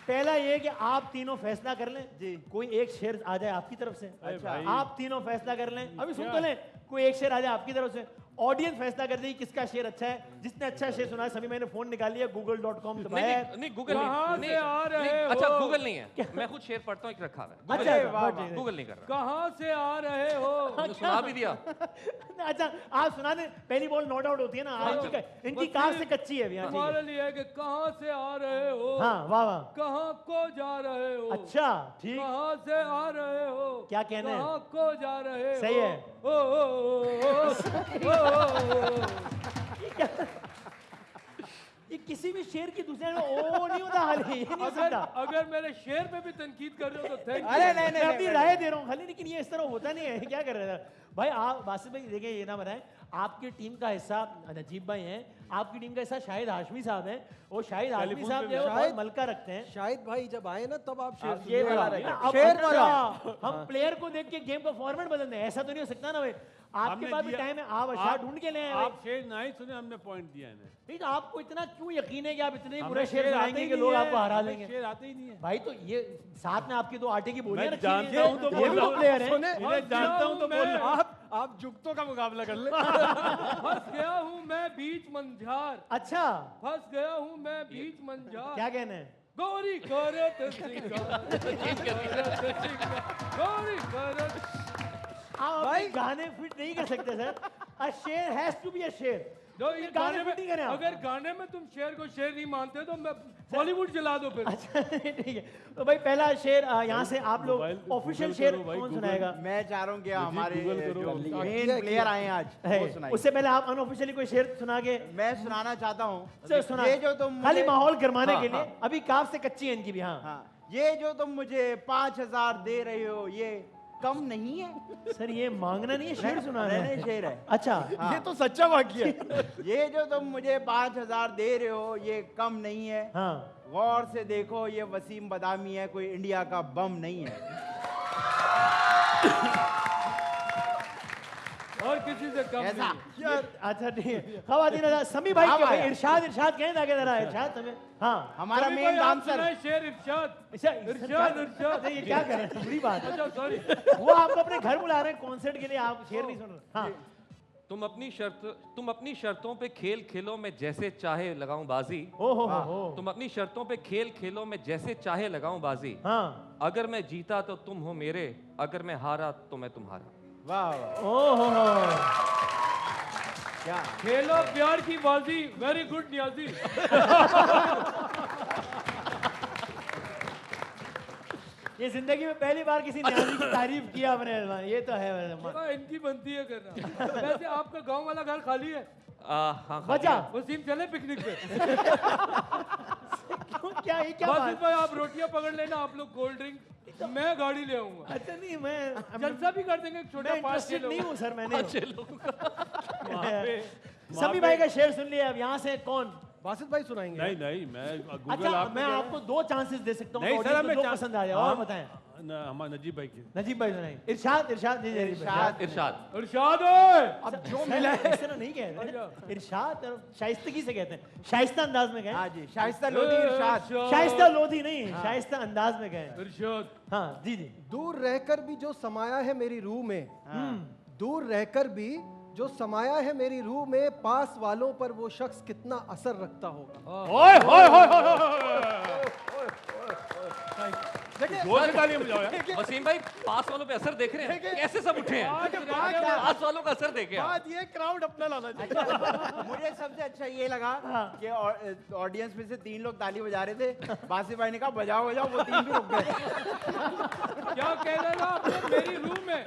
पहला ये कि आप तीनों फैसला कर लें जी। कोई एक शेर आ जाए आपकी तरफ से। अच्छा। आप तीनों फैसला कर लें, अभी सुन तो लें, कोई एक शेर आ जाए आपकी तरफ से, ऑडियंस फैसला कर देगी किसका शेर अच्छा है। जिसने अच्छा शेर सुना है, सभी मैंने फोन निकाल लिया, google.com दबाया है। नहीं गूगल कहाँ नहीं, से आ रहे नहीं, हो? अच्छा गूगल नहीं है, मैं खुद शेर पढ़ता हूँ, एक रखा हुआ है। अच्छा वाह, वाह। गूगल नहीं कर रहा। कहाँ से आ रहे हो? मैंने सुना भी दिया। अच्छा आप सुना दें, पहली बॉल नॉट आउट होती है ना, इनकी कार से कच्ची है अभी। हाँ, ठीक है। तुम्हारे लिए है कि कहाँ से आ रहे हो? हाँ वाह वाह, कहाँ को जा रहे हो? अच्छा ठीक, कहाँ से आ रहे हो? क्या कहना है? कहाँ को जा रहे हो? सही है। ओ, ओ, ओ, ओ, ओ, ये किसी भी शेर की दूसरे में ओ नहीं होता हाल ही, ये नहीं हो अगर सकता। अगर मेरे शेर पे भी तनकीद कर रहे हो तो थैंक अरे यू। नहीं मैं अपनी नहीं राय दे रहा हूँ खाली, लेकिन ये इस तरह होता नहीं है। क्या कर रहे थे भाई आप? बासित भाई देखिए, ये ना बनाए, आपकी टीम का हिस्सा नजीब भाई हैं, आपकी टीम का हिस्सा शाहिद हाशमी साहब हैं। वो शाहिद हाशमी साहब जो है वो बहुत शाहिद- मलका रखते हैं। शाहिद भाई जब आए ना तब आप शेर ये सुनिएगा। वाला रहेगा। अब शेर अच्छा, वाला। हम प्लेयर को देख के गेम का फॉर्मेट बदल दें, ऐसा तो नहीं हो सकता ना भाई। आपके हमने पास भी दिया- टाइम है, आप अशार ढूंढ के ले आए भाई। आप शेर नहीं सुने, हमने पॉइंट दिया इन्हें। नहीं तो आपको इतना क्यों यकीन है कि आप इतने बुरे हमें शेर आते सुनाएंगे ही कि नहीं लोग है, आपको हरा हमें देंगे? शेर आते ही नहीं है। भाई तो ये साथ में आपकी 2 आटे की बोलियां मैं रखी हुई हैं। जानता हूं तो ये भी बोल रहा तो हूं। प्लेयर है। सुने, इन्हें जानता हूं तो बोल रहा हूं। आप जुगतों का मुकाबला कर ले। फंस गया हूँ मैं बीच मंझार, अच्छा फंस गया हूँ मैं बीच मंझार। क्या कहना है? गौरी करत सिंगार, गौरी करत। आप भाई गाने फिट नहीं कर सकते सर। अ शेर हैज टू बी अ शेर। जो ये इस गाने गाने फिट नहीं करें में आप। अगर गाने में तुम शेर को शेर नहीं मानते तो मैं बॉलीवुड चला दो फिर। अच्छा ठीक है, तो भाई पहला शेर यहाँ से आप लोग मोबाइल ऑफिशियल गूगल शेर करो भाई, कौन गूगल। सुनाएगा? मैं चाह रहा हूँ कि हमारे गूगल करो। जो किया, मेन किया। प्लेयर आए हैं आज है, वो सुनाइए। उससे पहले आप अनऑफिशियली कोई शेर सुना के मैं सुनाना चाहता हूँ, सर सुना, ये जो तुम खाली मुझे- माहौल गरमाने हाँ, के लिए। हाँ। अभी काफ से कच्ची है इनकी भी। हाँ हाँ, ये जो तुम मुझे 5000 दे रहे हो ये कम नहीं है? सर ये मांगना नहीं है, शेर सुनाना है। नहीं, शेर है। अच्छा हाँ। ये तो सच्चा वाक्य है। ये जो तुम मुझे 5000 दे रहे हो ये कम नहीं है। हाँ गौर से देखो ये वसीम बदामी है, कोई इंडिया का बम नहीं है। और किसी से कम ऐसा नहीं। यार अच्छा ठीक है। खवातीन हज़रात, समी भाई हाँ के भाई भाई। इरशाद इरशाद कहें ताकि जरा इरशाद समय। हाँ हमारा कभी मेन कोई आप डांसर सुनाए शेर इरशाद। अच्छा इरशाद, इरशाद। ये क्या कर रहे हैं? बुरी बात है। अच्छा सॉरी। वो आपको अपने घर बुला रहे हैं कॉन्सर्ट के लिए, आप शेर नहीं सुन रहे। हाँ तुम अपनी शर्तों पे खेल खेलो मैं जैसे चाहे लगाऊं बाजी। ओ हो तुम अपनी शर्तों पे खेल खेलो मैं जैसे चाहे लगाऊं बाजी। हाँ अगर मैं जीता तो तुम हो मेरे, अगर मैं हारा तो मैं तुम्हारा। वाह वाह ओ हो क्या खेलो प्यार की बाजी, वेरी गुड नियाजी। ये जिंदगी में पहली बार किसी न्याजी की तारीफ किया अपने मेहमान, ये तो है हाँ, इनकी बनती है करना। वैसे आपका गांव वाला घर खाली है? हाँ बचा वसीम चले पिकनिक पे? क्यों क्या ये क्या वासिफ बात भाई आप रोटियां पकड़ लेना, आप लोग कोल्ड ड्रिंक, मैं गाड़ी ले आऊंगा। अच्छा नहीं मैं जलसा भी कर देंगे एक छोटा मैं पास इंटरेस्टेड नहीं हूँ सर मैंने वहाँ समी भाई का शेर सुन लिया, अब यहाँ से कौन? बासित भाई सुनाएंगे। नहीं नहीं मैं गूगल अच्छा आप मैं आपको 2 चांसेस दे सकता हूँ, नहीं तो सर audience को हमें जो पसंद आ जाए और बताएं। हमारे नजीब भाई की नजीब भाई सुनाएं। इरशाद इरशाद जी जी इरशाद इरशाद। इरशाद ओए! अब जो मिला है इस तरह नहीं कहते, इरशाद और शाइस्तगी से कहते हैं, शाइस्ता अंदाज में गए। हाँ जी शाइस्ता लोधी इरशाद। शाइस्ता लोधी नहीं, शाइस्ता अंदाज में गए। इरशाद। हाँ जी जी। दूर रहकर भी जो समाया है मेरी रूह में, दूर रहकर भी जो समाया है मेरी रूह में, पास वालों पर वो शख्स कितना असर रखता होगा। ओए होए होए होए जोर से तालियां बजाओ यार। वसीम भाई पास वालों पे असर देख रहे हैं, कैसे सब उठे हैं? पास वालों का असर देखे आप। बात ये क्राउड अपना लाना चाहिए। मुझे सबसे अच्छा ये लगा कि ऑडियंस में से 3 लोग ताली बजा रहे थे, बासित भाई ने कहा बजाओ बजाओ, वो 3 भी रुक गए। क्या कह रहे हो आपने? मेरी रूम में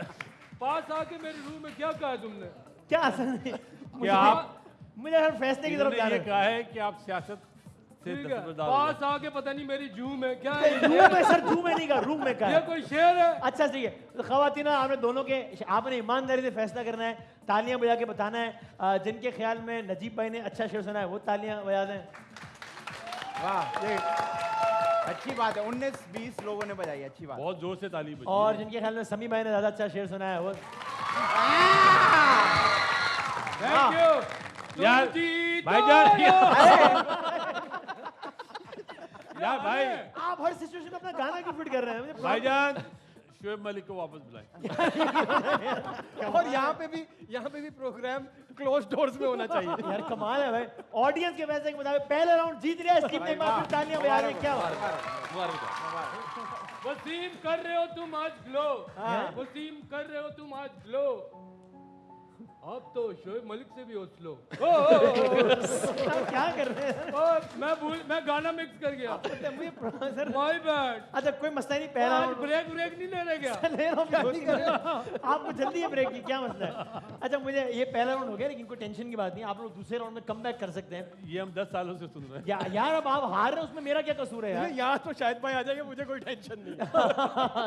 पास आके मेरी रूम में क्या कहा तुमने? क्या असर नहीं क्या मुझे हर फैसले की तरफ इन्होंने जाना ये है। कहा है कि आप सियासत से ठीक है, दस्तबरदार हो पास आके पता नहीं मेरी जू में क्या है? रूम में सर जू में नहीं कहा, रूम में कहा ये है। कोई शेर है? अच्छा ठीक है, तो खवातीन आपने दोनों के, आपने ईमानदारी से फैसला करना है, तालियां बजा के बताना है। जिनके ख्याल में नजीब भाई ने अच्छा शेर सुना है वो तालियां बजा दें। वाह ये अच्छी बात है, 19-20 लोगों ने बजाई, अच्छी बात। बहुत जोर से ताली बजी और जिनके ख्याल में समी भाई ने ज्यादा अच्छा शेर सुना है वो थैंक यू। यार, भाईजान, यार भाई आप हर सिचुएशन में अपना गाना क्यों फिट कर रहे हैं? मुझे problem- भाईजान शुएब मलिक को वापस बुलाएं। और यहाँ पे भी प्रोग्राम क्लोज डोर्स में होना चाहिए। यार कमाल है भाई, ऑडियंस के फैसले के मुताबिक पहले राउंड जीत लिया इस टीम ने, एक बार फिर तालियां बजा रहे हैं। क्या वसीम कर रहे हो तुम आज ग्लो, वसीम कर रहे हो तुम आज ग्लो। आप तो शोएब मलिक से भी हो स्लो। आप क्या कर रहे हैं? मैं गाना मिक्स कर गया। मुझे माय बैड। अच्छा कोई मसला नहीं, पहला आज राउंड ब्रेक ब्रेक नहीं ले रहे क्या? ले रहा हूं, जल्दी कर रहे हो। आपको जल्दी है ब्रेक की, क्या मसला है? अच्छा मुझे ये पहला राउंड हो गया, लेकिन कोई टेंशन की बात नहीं, आप लोग दूसरे राउंड में कम बैक कर सकते हैं। ये हम 10 सालों से सुन रहे हैं। यार अब आप हार रहे हो, उसमें मेरा क्या कसूर है यार? यहाँ तो शायद भाई आ जाएंगे, मुझे कोई टेंशन नहीं।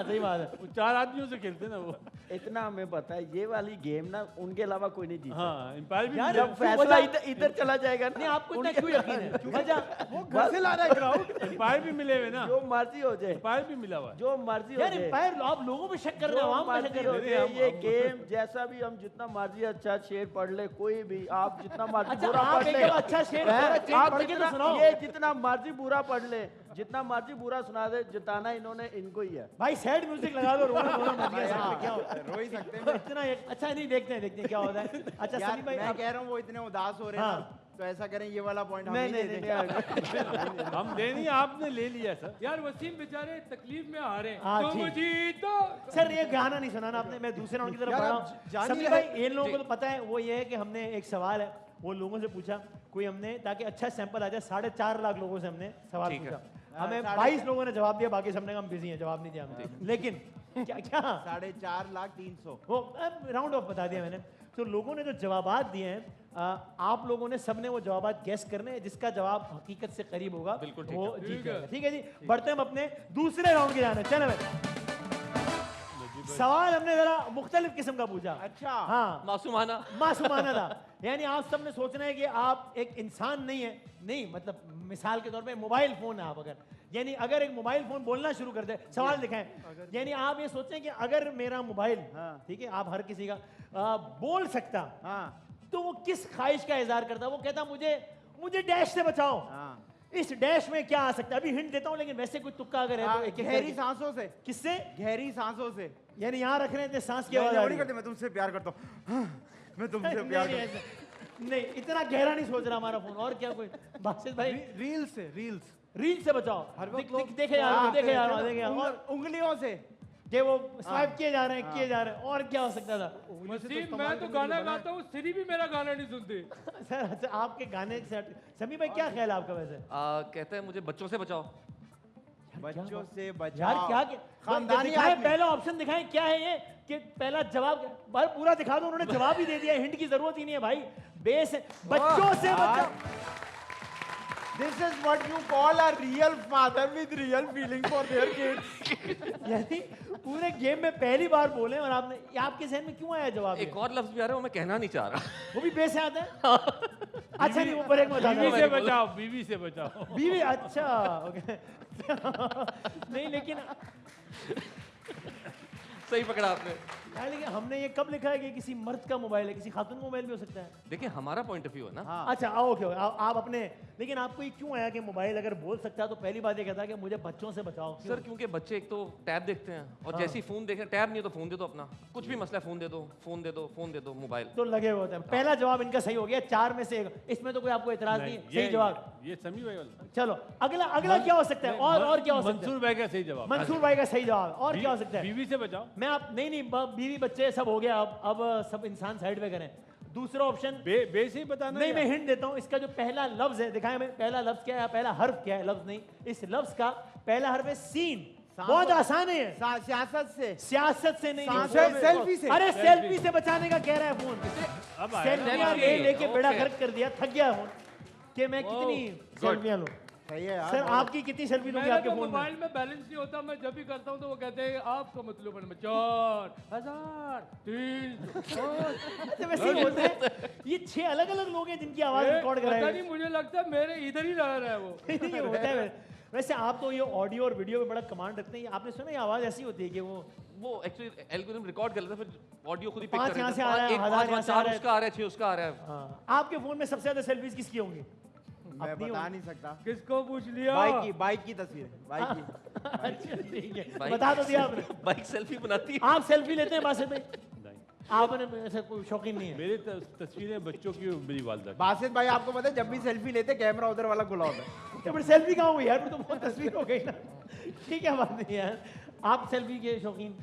सही बात है। वो 4 आदमियों से खेलते ना वो। इतना हमें पता है, ये वाली गेम ना उनके अलावा कोई नहीं जीता। हाँ एम्पायर भी यार, मिला। जब फैसला इधर चला जाएगा नहीं ना, आपको इतना क्यों यकीन है? वजह वो घर से ला रहा है क्राउड। एम्पायर भी मिले हुए ना, जो मर्जी हो जाए, एम्पायर भी मिला हुआ है। जो मर्जी हो यार जाए, एम्पायर आप लोगों पे शक कर रहे जो हो, आवाम पे शक मर्जी कर हो रहे जाए, हो। ये गेम जैसा भी हम जितना मर्जी अच्छा शेर पढ़ ले, कोई भी आप जितना मर्जी अच्छा बुरा आप पढ़ एक ले, अच्छा शेर आप पढ़ के तो जितना सुनाओ। ये जितना मर्जी बुरा पढ़ ले, जितना मर्जी बुरा सुना दे, जिताना इन्होंने इनको ही है। भाई सैड म्यूजिक लगा दो, रोना रोना मच गया साहब पे, क्या होता है? रो ही सकते हैं। इतना अच्छा नहीं, देखते हैं क्या होता है। अच्छा यार सनी भाई मैं आप- कह रहा हूँ वो इतने उदास हो रहे हैं हाँ। ना, तो ऐसा करें ये वाला पॉइंट हम नहीं ही नहीं दे नहीं, दें। नहीं हम दे नहीं, आपने ले लिया सर। यार वसीम बेचारे तकलीफ में आ रहे हैं। हाँ, तुम ठीक। जीतो। सर ये गाना नहीं सुनाना आपने, मैं दूसरे राउंड की तरफ यार, बढ़ रहा आप हूँ। जान ही सभी रहे भाई इन लोगों को तो पता है, वो ये है कि हमने एक सवाल है वो लोगों से पूछा, कोई हमने ताकि अच्छा सैंपल आ जाए, 4.5 लाख लोगों से हमने सवाल ठीक है। पूछा, हमें 4.5 22 लोगों ने जवाब दिया, बाकी सबने कहा हम बिजी हैं, जवाब नहीं दिया हमने। लेकिन क्या क्या 4,50,300। वो राउंड ऑफ बता दिया मैंने। तो लोगों ने जो जवाबात दिए हैं, आप लोगों ने सबने वो जवाबात गैस करने हैं, जिसका जवाब हकीकत से करीब होगा बिल्कुल ठीक वो है। जीत ठीक है। जाएगा। ठीक है जी, बढ़ते हैं हम अपने दूसरे राउंड की जाने। चले भाई, सवाल हमने जरा मुख्तलिफ किस्म का पूछा। अच्छा हाँ मासूमाना। मासूमाना था, यानी आप सबने सोचना है कि आप एक इंसान नहीं है, नहीं मतलब मिसाल के तौर पे मोबाइल फोन है आप, अगर यानी अगर एक मोबाइल फोन बोलना शुरू कर दे, सवाल दिखाएं, यानी आप ये सोचें कि अगर मेरा मोबाइल, ठीक है आप हर किसी का बोल सकता, हाँ तो वो किस ख्वाहिश का इजहार करता? वो कहता मुझे डैश से बचाओ। हाँ इस डैश में क्या आ सकता है? अभी हिंट देता हूं, लेकिन वैसे कोई तुक्का अगर है तो एक एक गहरी करके। सांसों से, किससे? गहरी सांसों से। यानी यहाँ रख रहे थे सांस की नहीं, आवाज नहीं, आ वो रही नहीं है। करते, मैं तुमसे प्यार करता हूँ। मैं तुमसे नहीं, प्यार नहीं, करता ऐसा- नहीं, इतना गहरा नहीं सोच रहा हमारा फोन। और क्या कोई बासित भाई रील्स से रील्स रील से बचाओ। हर वक्त लोग देखे यार, हाँ, देखे यार, देखे यार। और उंगलियों से कि वो स्वाइप किए जा रहे हैं, किए जा रहे हैं। और क्या हो सकता था? वसीम मैं तो गाना गाता हूँ, सिरी भी मेरा गाना नहीं सुनती। सर अच्छा, आपके गाने से समी भाई क्या ख्याल है आपका वैसे? कहते हैं मुझे बच्चों से बचाओ। बच्चों से यार बचाओ। क्या खानदानी दिखाए, आदमी। पहला ऑप्शन दिखाएं क्या है ये कि पहला जवाब भाई पूरा दिखा दो। उन्होंने जवाब ही दे दिया, हिंट की जरूरत ही नहीं है भाई। बेस है, बच्चों से बचाओ। This is what you call a real father with real feeling for their kids. यानी पूरे गेम में पहली बार बोले और आपने, ये आपके जहन में क्यों आया जवाब? एक और लफ्ज भी आ रहा है वो मैं कहना नहीं चाह रहा। वो भी बेस आता है। अच्छा नहीं, वो ब्रेक में बता बीवी दो। से बचाओ, बीवी से बचाओ। बीवी, अच्छा ओके। नहीं लेकिन सही पकड़ा आपने। यार लेकिन हमने ये कब लिखा है कि किसी मर्द का मोबाइल है? किसी खातून का मोबाइल भी हो सकता है। देखिए हमारा पॉइंट ऑफ व्यू है ना। अच्छा ओके, आप अपने, लेकिन आपको ये क्यों आया कि मोबाइल अगर बोल सकता है तो पहली बात ये कहता है कि मुझे बच्चों से बचाओ? क्यों? सर क्योंकि बच्चे एक तो टैब देखते हैं और जैसे ही फोन देखें, टैब नहीं हो तो फोन दे दो अपना, कुछ भी मसला है फोन दे दो, फोन दे दो, फोन दे दो, मोबाइल। तो लगे हुए होते हैं। पहला जवाब इनका सही हो गया, 4 में से 1। इसमें तो कोई आपको एतराज नहीं, सही जवाब। ये समी भाई वाला। चलो अगला क्या हो सकता है? और क्या हो सकता है? मंसूर भाई का सही जवाब। मंसूर भाई का सही जवाब। और क्या हो सकता है? बीवी से बचाओ। मैं आप नहीं, बीवी बच्चे सब हो गया। अब सब इंसान साइड पे करें। दूसरा ऑप्शन बे से ही बताना। नहीं, मैं हिंट देता हूँ। इसका जो पहला लफ्ज है, दिखाएं मैं, पहला लफ्ज क्या है, पहला हर्फ क्या है? लफ्ज नहीं, इस लफ्ज का पहला हर्फ है सीन। बहुत आसान है। सियासत से। सियासत से नहीं, सेल्फी से। अरे सेल्फी से बचाने का कह रहा है फोन। अब आया ना। सेल्फियां लेके बेड़ा गर्क कर दिया, थक गया फोन कि मैं कितनी सेल्फियां लूं। सही है यार। सर आपकी कितनी सेल्फी लोगे मेरा आपके तो फोन में? मोबाइल में बैलेंस नहीं होता, मैं जब भी करता हूँ तो वो कहते हैं आपका मतलब है 4000 3 अच्छा, वैसे ही होते हैं। ये 6 अलग अलग लोग हैं जिनकी आवाज रिकॉर्ड पता कराई। नहीं, मुझे लगता है मेरे इधर ही रह रहा है वो। ये होता है। वैसे आप तो ये ऑडियो और वीडियो में बड़ा कमांड रखते हैं। ये आपने सुना, ये आवाज ऐसी होती है कि वो एक्चुअली एल्गोरिथम रिकॉर्ड कर लेता है, फिर ऑडियो खुद ही पिक 5 कर यहाँ लेता से आ रहा है, एक 1000 यहाँ से आ रहा है। उसका आ रहा है, 6 उसका आ रहा है। हाँ, आपके फोन में सबसे ज्यादा सेल्फीज किसकी होंगी? मैं अपनी बता होंगी। नहीं सकता। किसको पूछ लिया? बाइक की तस्वीर। बाइक की। अच्छा ठीक है, बाइक- बता तो दिया आपने। बाइक सेल्फी बनाती है। आप सेल्फी लेते हैं बासित भाई? नहीं। आपने ऐसा कोई शौकीन नहीं है? मेरे तस्वीरें बच्चों की और मेरी वालदा की। बासित भाई आपको पता है जब भी सेल्फी लेते कैमरा उधर वाला खुला होता है। तो फिर सेल्फी कहाँ हुई यार? फिर तो बहुत तस्वीर हो गई ना। ठीक है, बात नहीं यार। आप सेल्फी के शौकीन?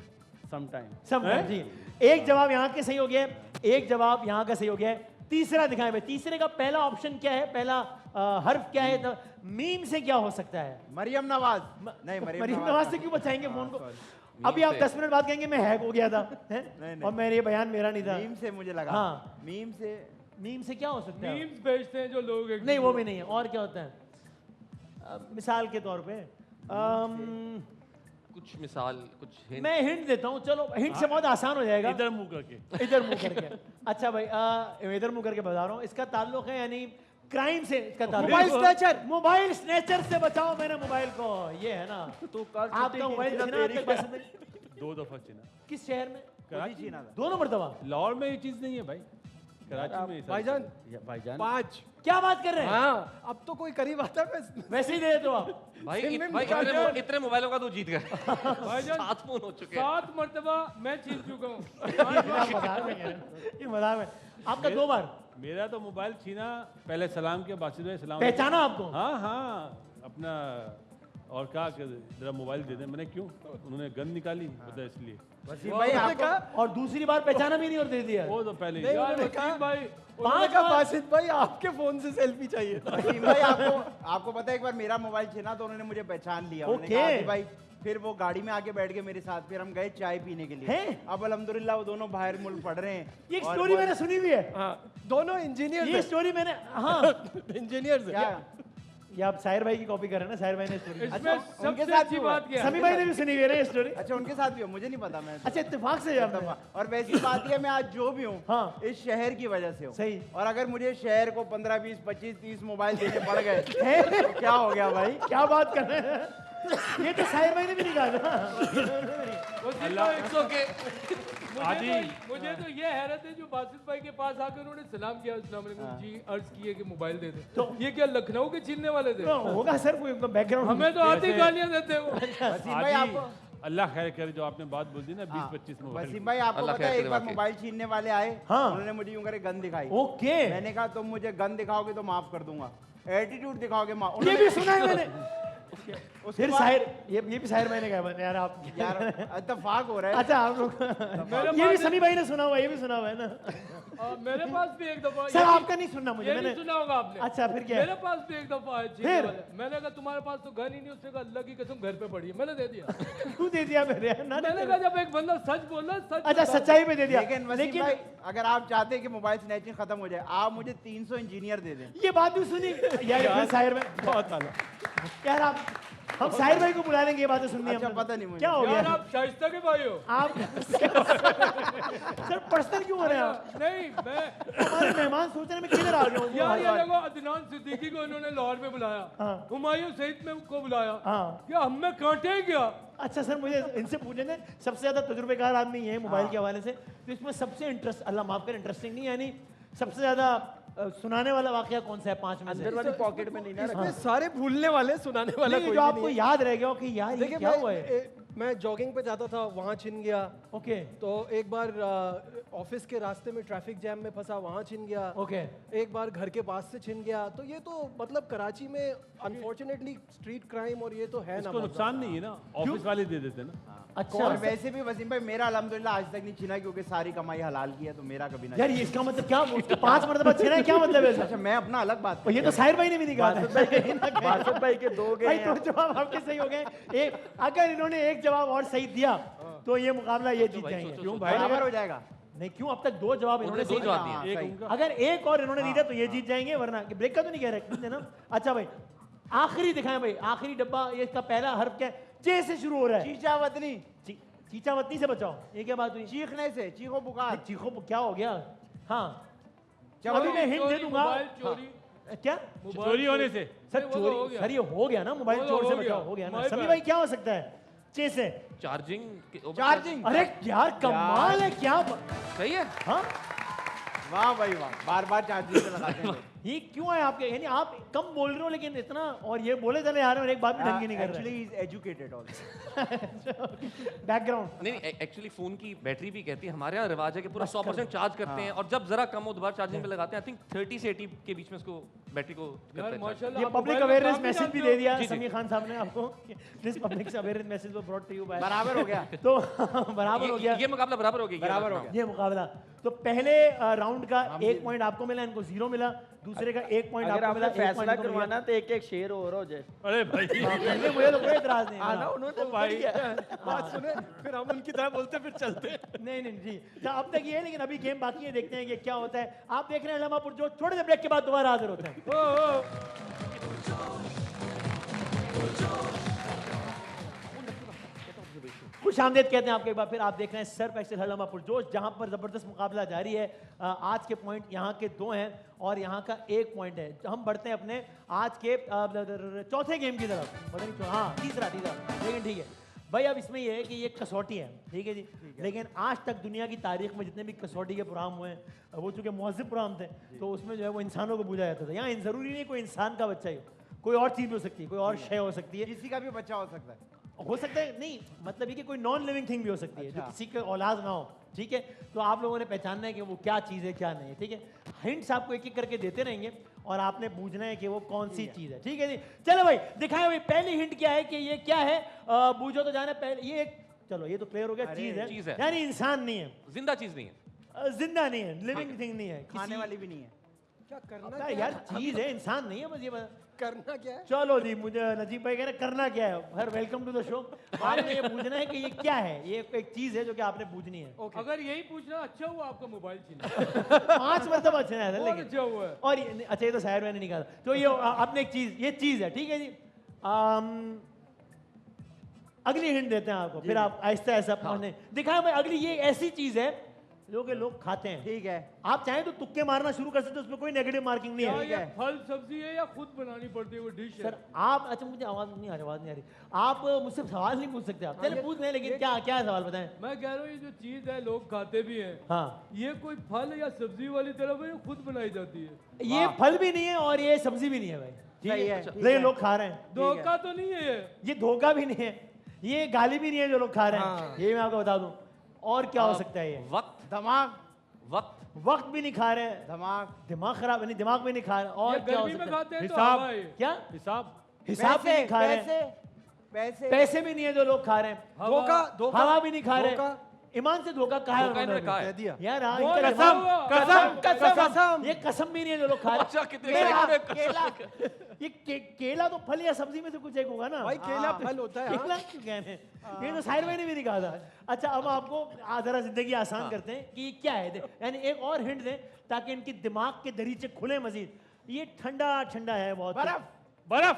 समटाइम सब जी। एक जवाब यहाँ के सही हो गया, एक जवाब यहाँ का सही हो गया है। तीसरा दिखाएं भाई। तीसरे का पहला ऑप्शन क्या है? पहला हर्फ क्या है? तो मीम से क्या हो सकता है? मरियम नवाज। नहीं, मरीम नवाज से क्यों बचाएंगे फोन को? अभी आप से। 10 मिनट बाद कहेंगे मैं हैक हो गया था, हैं? नहीं। और मेरे बयान मेरा नहीं था। मीम से मुझे लगा। हाँ। मीम से। मीम से क्या हो सकता है? मीम्स भेजते हैं जो लोग एक नहीं, वो भी नहीं है। और क्या होता है? मिसाल के तौर पे कुछ मिसाल, कुछ hint। मैं हिंट देता हूँ। चलो हिंट से बहुत आसान हो जाएगा। इधर मुंह करके। इधर मुंह करके। अच्छा भाई, इधर मुंह करके बता रहा हूँ। इसका ताल्लुक है यानी क्राइम से। इसका ताल्लुक मोबाइल स्नैचर। मोबाइल स्नैचर से बचाओ मेरे मोबाइल को। ये है ना, तू कर आपका मोबाइल छीना आपके पास में? 2 दफा चिना। किस शहर में? कराची छीना था। दोनों मर्तबा? लाहौर में ये चीज नहीं है भाई, कराची में ये सारी भाईजान चीज़ें। भाईजान 5। क्या बात कर रहे हैं? हाँ, अब तो कोई करीब आता है बस। वैसे ही दे दो आप। भाई फिल्म में भाई निकाल इतने इतने मोबाइलों का तो जीत गए। भाईजान 7 फोन हो चुके हैं। 7 मरतबा मैं छीन चुका हूँ। मजाक में कह रहे हैं। ये मजाक में। आपका 2 बार मेरा तो मोबाइल छीना, पहले सलाम किया, बासित भाई सलाम। पहचाना आपको? हाँ हाँ, अपना और कहा कि जरा मोबाइल दे दे। मैंने क्यों? उन्होंने गन निकाली, पता है इसलिए। वसीम भाई आपको और दूसरी बार पहचाना भी नहीं और दे दिया। वो तो पहले ही। नहीं, यार उन्होंने कहा- वसीम भाई, उन्होंने कहा बासित भाई आपके फोन से सेल्फी चाहिए। वसीम भाई आपको पता है एक बार मेरा मोबाइल छीना तो उन्होंने मुझे पहचान लिया। उन्होंने ओके। कहा कि भाई, फिर वो गाड़ी में आके बैठ गए मेरे साथ, फिर हम गए चाय पीने के लिए। हैं? अब अल्हम्दुलिल्लाह वो दोनों बाहर मुल्क पढ़ रहे हैं। ये और स्टोरी वो- मैंने सुनी हुई है। हाँ, दोनों इंजीनियर ये स्टोरी मैंने, हाँ। इंजीनियर्स क्या? ये आप साहिर भाई की कॉपी कर रहे हैं ना? साहिर भाई ने स्टोरी। इसमें उनके सबसे साथ अच्छी भी हुआ। बात क्या है? समी भाई ने भी सुनी हुई है ना ये स्टोरी? अच्छा, उनके साथ भी हो, मुझे नहीं पता। मैं अच्छा, इत्तेफाक से यार। और वैसी बात है, मैं आज जो भी हूँ हाँ। इस शहर की वजह से हूँ। सही। और अगर मुझे शहर को 15, 20, 25, 30 मोबाइल देने पड़ गए तो क्या हो गया भाई? क्या बात कर रहे हैं? ये तो साहिर भाई ने भी नहीं कहा था। वसीम भाई, It's okay। आदि। मुझे तो ये हैरत है जो बासित भाई के पास आकर उन्होंने सलाम किया, अस्सलाम वालेकुम जी, अर्ज किए कि मोबाइल दे दे। तो- ये क्या लखनऊ के छीनने वाले थे? तो होगा सर कोई बैकग्राउंड। हमें तो आती गालियां देते हो। वसीम भाई आदि, आपको अल्लाह खैर करे, जो आपने बात बोल दी ना 20-25 मोबाइल वसीम भाई आपको अल्लाह पता है खैर एक बार करे मोबाइल छीनने वाले आए, हाँ। उन्होंने मुझे यूं करे गन दिखाई। ओके, मैंने कहा तुम मुझे गन दिखाओगे तो माफ कर दूंगा, एटीट्यूड दिखाओगे माफ। ये भी सुना है मैंने। उसके फिर बाद- साहिर, ये भी साहिर मैंने कहा मैंने यार आप यार इत्तेफाक हो रहा है। अच्छा आप लोग ये भी सनी भाई ने सुना हुआ, ये भी सुना हुआ है ना। मेरे पास भी एक दफा सर आपका नहीं सुनना मुझे, ये मैंने नहीं सुना होगा आपने। अच्छा फिर क्या है? मेरे पास भी एक दफा है छीनने फिर? वाले। मैंने कहा तुम्हारे पास तो गन ही नहीं, उसने कहा अल्लाह की कसम घर पे पड़ी है, मैंने दे दिया। तू दे दिया मेरे यार ना, मैंने कहा जब एक बंदा सच बोला सच अच्छा बता दो। सच्चाई पे दे दिया। लेकिन वसीम भाई अगर आप चाहते हैं कि मोबाइल स्नैचिंग खत्म हो जाए, आप मुझे 300 इंजीनियर दे दें। ये बात भी सुनी यार, फिर साहिर भाई बहुत आला यार, आप हम साहिर भाई को बुला लेंगे, ये बातें सुननी है अच्छा, हमने। पता नहीं मुझे। क्या हो यार गया आप शाइस्ता के भाई हो। आप सर पर्सनल क्यों हो रहे हैं आप? नहीं मैं हमारे मेहमान सोच रहे हैं मैं किधर आ गया हूँ यार ये हर बार। देखो अदनान सिद्दीकी को इन्होंने लाहौर में बुलाया, हाँ। हुमायूं सईद में को बुलाया, हाँ। क्या हम में कांटे ही गया। अच्छा सर मुझे इनसे पूछने दें, सबसे ज्यादा तजुर्बेकार आदमी ये है मोबाइल के हवाले से, तो इसमें सबसे इंटरेस्ट, अल्लाह माफ कर इंटरेस्टिंग नहीं यानी सबसे ज्यादा सुनाने वाला वाकया कौन सा है 5 में से? अंदर वाली पॉकेट में नहीं ना इसमें सारे भूलने वाले, सुनाने वाला नहीं, कोई जो भी आपको नहीं है। याद रह गया हो कि यार ये देखिए क्या हुआ है। मैं जॉगिंग पे जाता था, वहाँ छिन गया। ओके तो एक बार ऑफिस के रास्ते में ट्रैफिक जैम में फंसा, वहाँ छिन गया। ओके एक बार घर के पास से छिन गया। तो ये तो मतलब कराची में अनफॉर्चुनेटली स्ट्रीट क्राइम और ये तो है ना। इसको नुकसान नहीं है ना, ऑफिस वाले दे देते ना। अच्छा और वैसे भी वसीम भाई मेरा अल्हम्दुलिल्लाह आज तक नहीं छीना, क्योंकि सारी कमाई हलाल की है, तो मेरा कभी ना यार ये इसका मतलब क्या, उसको 5 मरतबा छीना है, क्या मतलब है छीना। सर? अच्छा मैं अपना अलग बात और ये तो साहिर भाई ने भी नहीं कहा था। बासित भाई के 2 गए भाई हैं। तो जवाब आपके सही हो गए। एक अगर इन्होंने एक जवाब और सही दिया तो ये मुकाबला ये जीत जाएंगे। क्यों भाई बराबर हो जाएगा। नहीं क्यों, अब तक 2 जवाब इन्होंने दो सही जवाब दिए। दिए। हाँ, एक सही। उनका अगर एक और इन्होंने दिया तो ये जीत जाएंगे, वरना ब्रेक का तो नहीं कह रहे ना। अच्छा भाई आखिरी दिखाएं भाई, आखिरी डब्बा, ये इसका पहला हर्फ क्या है? चे से शुरू हो रहा है। चीचा वतनी, चीचावतनी से बचाओ, ये क्या बात हुई? चीखने से, चीखो पुकार। चीखो क्या हो गया? हाँ चलो अभी मैं हिंट दे चोरी, दूंगा। मोबाइल चोरी, हाँ, क्या मोबाइल चोरी होने से सर नहीं, वो तो हो चोरी, गया। सर ये हो गया ना, मोबाइल वो तो चोर से हो बचाओ, गया। हो गया ना। My सभी bad। भाई क्या हो सकता है? चे से चार्जिंग चार्जिंग। अरे यार कमाल है, क्या सही है। हाँ वाह भाई वाह, बार बार चार्जिंग से लगाते हैं। ये क्यों है आपके, यानी आप कम बोल रहे हो लेकिन इतना, और ये बोले चले आ रहे हो और एक बात भी ढंग की नहीं कर एक्चुअली रहे। Is educated also. बैकग्राउंड नहीं एक्चुअली फोन की बैटरी भी कहती है, हमारे यहाँ रिवाज है कि पूरा 100% चार्ज करते हैं, और जब जरा कम हो दोबारा चार्जिंग पे लगाते हैं। आई थिंक 30 से 80 के बीच में इसको बैटरी को करते यार हैं charge। माशाल्लाह ये आप पब्लिक मोबाइल में अवेयरनेस काम भी मैसेज भी जानते दे हो। दिया जी, जी। समीर खान साहब ने आपको, this public awareness message was brought to you by. बराबर हो गया। तो बराबर हो गया ये मुकाबला बराबर हो गया। बराबर हो गया। ये मुकाबला। तो पहले राउंड का 1 पॉइंट आपको मिला, इनको 0 मिला। दूसरे का 1 पॉइंट अगर आपको आपने मिला, 1 फैसला पॉइंट इनको मिला। करवाना तो एक शेर और हो जाए। अरे भाई पहले मुझे तो कोई इतराज नहीं हाँ ना, है। उन्होंने भाई बात सुने, फिर हम उनकी तरह बोलते फिर चलते। नहीं नहीं जी, तो अब तक ये है, लेकिन अभी गेम बाकी है, देखते हैं कि क्या होता है। आप देख रहे हैं लम्हा पुरजोश, थोड़े से ब्रेक के बाद दोबारा हाजिर होते हैं। खुश आमदेद कहते हैं आपके एक बार फिर। आप देख रहे हैं सर्फ एक्सेल हलमा पुरजोश, जहां पर जबरदस्त मुकाबला जारी है। आज के पॉइंट यहाँ के 2 हैं और यहाँ का 1 पॉइंट है। हम बढ़ते हैं अपने आज के चौथे गेम की तरफ। पता नहीं हाँ तीसरा, लेकिन ठीक है भाई। अब इसमें ये है कि ये कसौटी है, ठीक है जी। लेकिन आज तक दुनिया की तारीख में जितने भी कसौटी के प्रोग्राम हुए हैं, वो चूंकि मौज़िब प्रोग्राम थे, तो उसमें जो है वो इंसानों को पूछा जाता था। यहाँ ज़रूरी नहीं कोई इंसान का बच्चा ही हो, कोई और चीज़ भी हो सकती है, कोई और शय हो सकती है, किसी का भी बच्चा हो सकता है। हो सकता है नहीं, मतलब ये कि कोई नॉन लिविंग थिंग भी हो सकती है, जो अच्छा। किसी के औलाद ना हो, ठीक है। तो आप लोगों ने पहचानना है कि वो क्या चीज़ है क्या नहीं है, ठीक है। हिंट्स आपको एक एक करके देते रहेंगे और आपने पूछना है कि वो कौन सी चीज़ है, ठीक है जी। चलो भाई दिखाएं भाई, पहली हिंट क्या है कि ये क्या है, बूझो तो जाना पहले। ये एक, चलो ये तो क्लियर हो गया, चीज़ है, यानी इंसान नहीं है, जिंदा चीज नहीं है। जिंदा नहीं है, लिविंग थिंग नहीं है, खाने वाली भी नहीं है। क्या करना वाली यार चीज़ है, इंसान नहीं है, बस ये बता। करना क्या है? चलो जी, मुझे नजीब भाई कह रहे करना क्या है। हर वेलकम टू द शो। आपने ये पूछना है कि ये क्या है, ये एक चीज़ है जो कि आपने पूछनी है। अगर यही पूछना अच्छा हुआ आपका मोबाइल छीना। 5 मरतबा अच्छा है बहुत लेकिन। अच्छा हुआ है। और अच्छा ये तो शायर मैंने नहीं कहा था। तो ये आपने एक चीज़, ये चीज़ है, ठीक है जी। अगली हिंट देते हैं आपको, फिर आप आहिस्ता आहिस्ता पहुंचने दिखाएं भाई। अगली ये ऐसी चीज़ है जो कि लोग खाते हैं। ठीक है। आप चाहें तो तुक्के मारना शुरू कर सकते हो, उसमें कोई नेगेटिव मार्किंग नहीं क्या है। ये फल सब्जी है या खुद बनानी पड़ती है वो डिश है? सर आप, अच्छा मुझे आवाज़ नहीं आ रही, आवाज़ नहीं आ रही। आप मुझसे सवाल नहीं पूछ सकते आप, चलिए पूछ लें, लेकिन क्या क्या सवाल बताएं। मैं कह रहा हूँ ये जो चीज है लोग खाते भी हैं, हाँ, ये कोई फल या सब्जी वाली तरफ है या खुद बनाई जाती है? ये फल भी नहीं है और ये सब्जी भी नहीं है भाई, ठीक सही है। है, ठीक लेकिन है। लोग खा रहे हैं। धोखा तो नहीं है ये? ये धोखा भी नहीं है, ये गाली भी नहीं है जो लोग खा रहे हैं, हाँ। ये मैं आपको बता दूं। और क्या हो सकता है ये? वक्त दिमाग वक्त वक्त भी नहीं खा रहे हैं, दिमाग दिमाग खराब नहीं, दिमाग भी नहीं खा रहे, और ये क्या हो गर्मी में सकता है? खाते हैं तो हिसाब। हवा है। क्या हिसाब हिसाब भी नहीं खा रहे हैं, पैसे पैसे भी नहीं है जो लोग खा रहे हैं, धोखा धोखा हवा भी नहीं खा रहे धोखा। हैं। ईमान से धोखा कहा है धोखा इन्होंने उन्होंने? कहा कह है। दिया यार हाँ, वो इनका कसम, दिमाग- कसम ये कसम भी नहीं है जो लोग खा रहे अच्छा, हैं। कितने केला, सेकंड में केला, ये केला तो फल या सब्जी में से कुछ एक होगा ना भाई केला फल होता है हाँ। केला क्यों कह रहे हैं? ये तो साहिर भाई ने भी नहीं कहा था। अच्छा अब आपको जरा जिंदगी आसान करते हैं कि क्या है, यानी एक और हिंट दें ताकि इनकी दिमाग के दरीचे खुले मजीद। ये ठंडा ठंडा है बहुत। बर्फ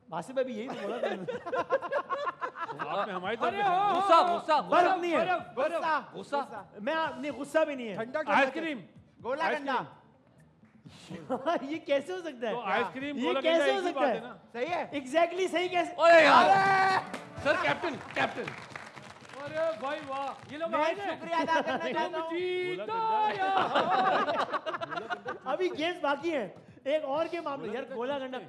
बासिफ भाई भी यही तो बोला था। आपने हमारी अरे तरफ हाँ, गुस्सा हाँ, गुस्सा बर्फ नहीं है, बर्फ गुस्सा मैं नहीं, गुस्सा भी नहीं है। ठंडा ठंडा आइसक्रीम गोला गंडा ये कैसे हो सकता है? तो आइसक्रीम ये गोला कैसे गंडा हो एक ही सकता बात है? है ना। सही है एग्जैक्टली सही कैसे? अरे यार सर कैप्टन कैप्टन अरे भाई वाह, ये लोग मैं आए थे। शुक्रिया अदा करना चाहता हूँ जीता अभी गेम्स बाकी हैं, एक और गेम आप लोग, यार गोला गंडा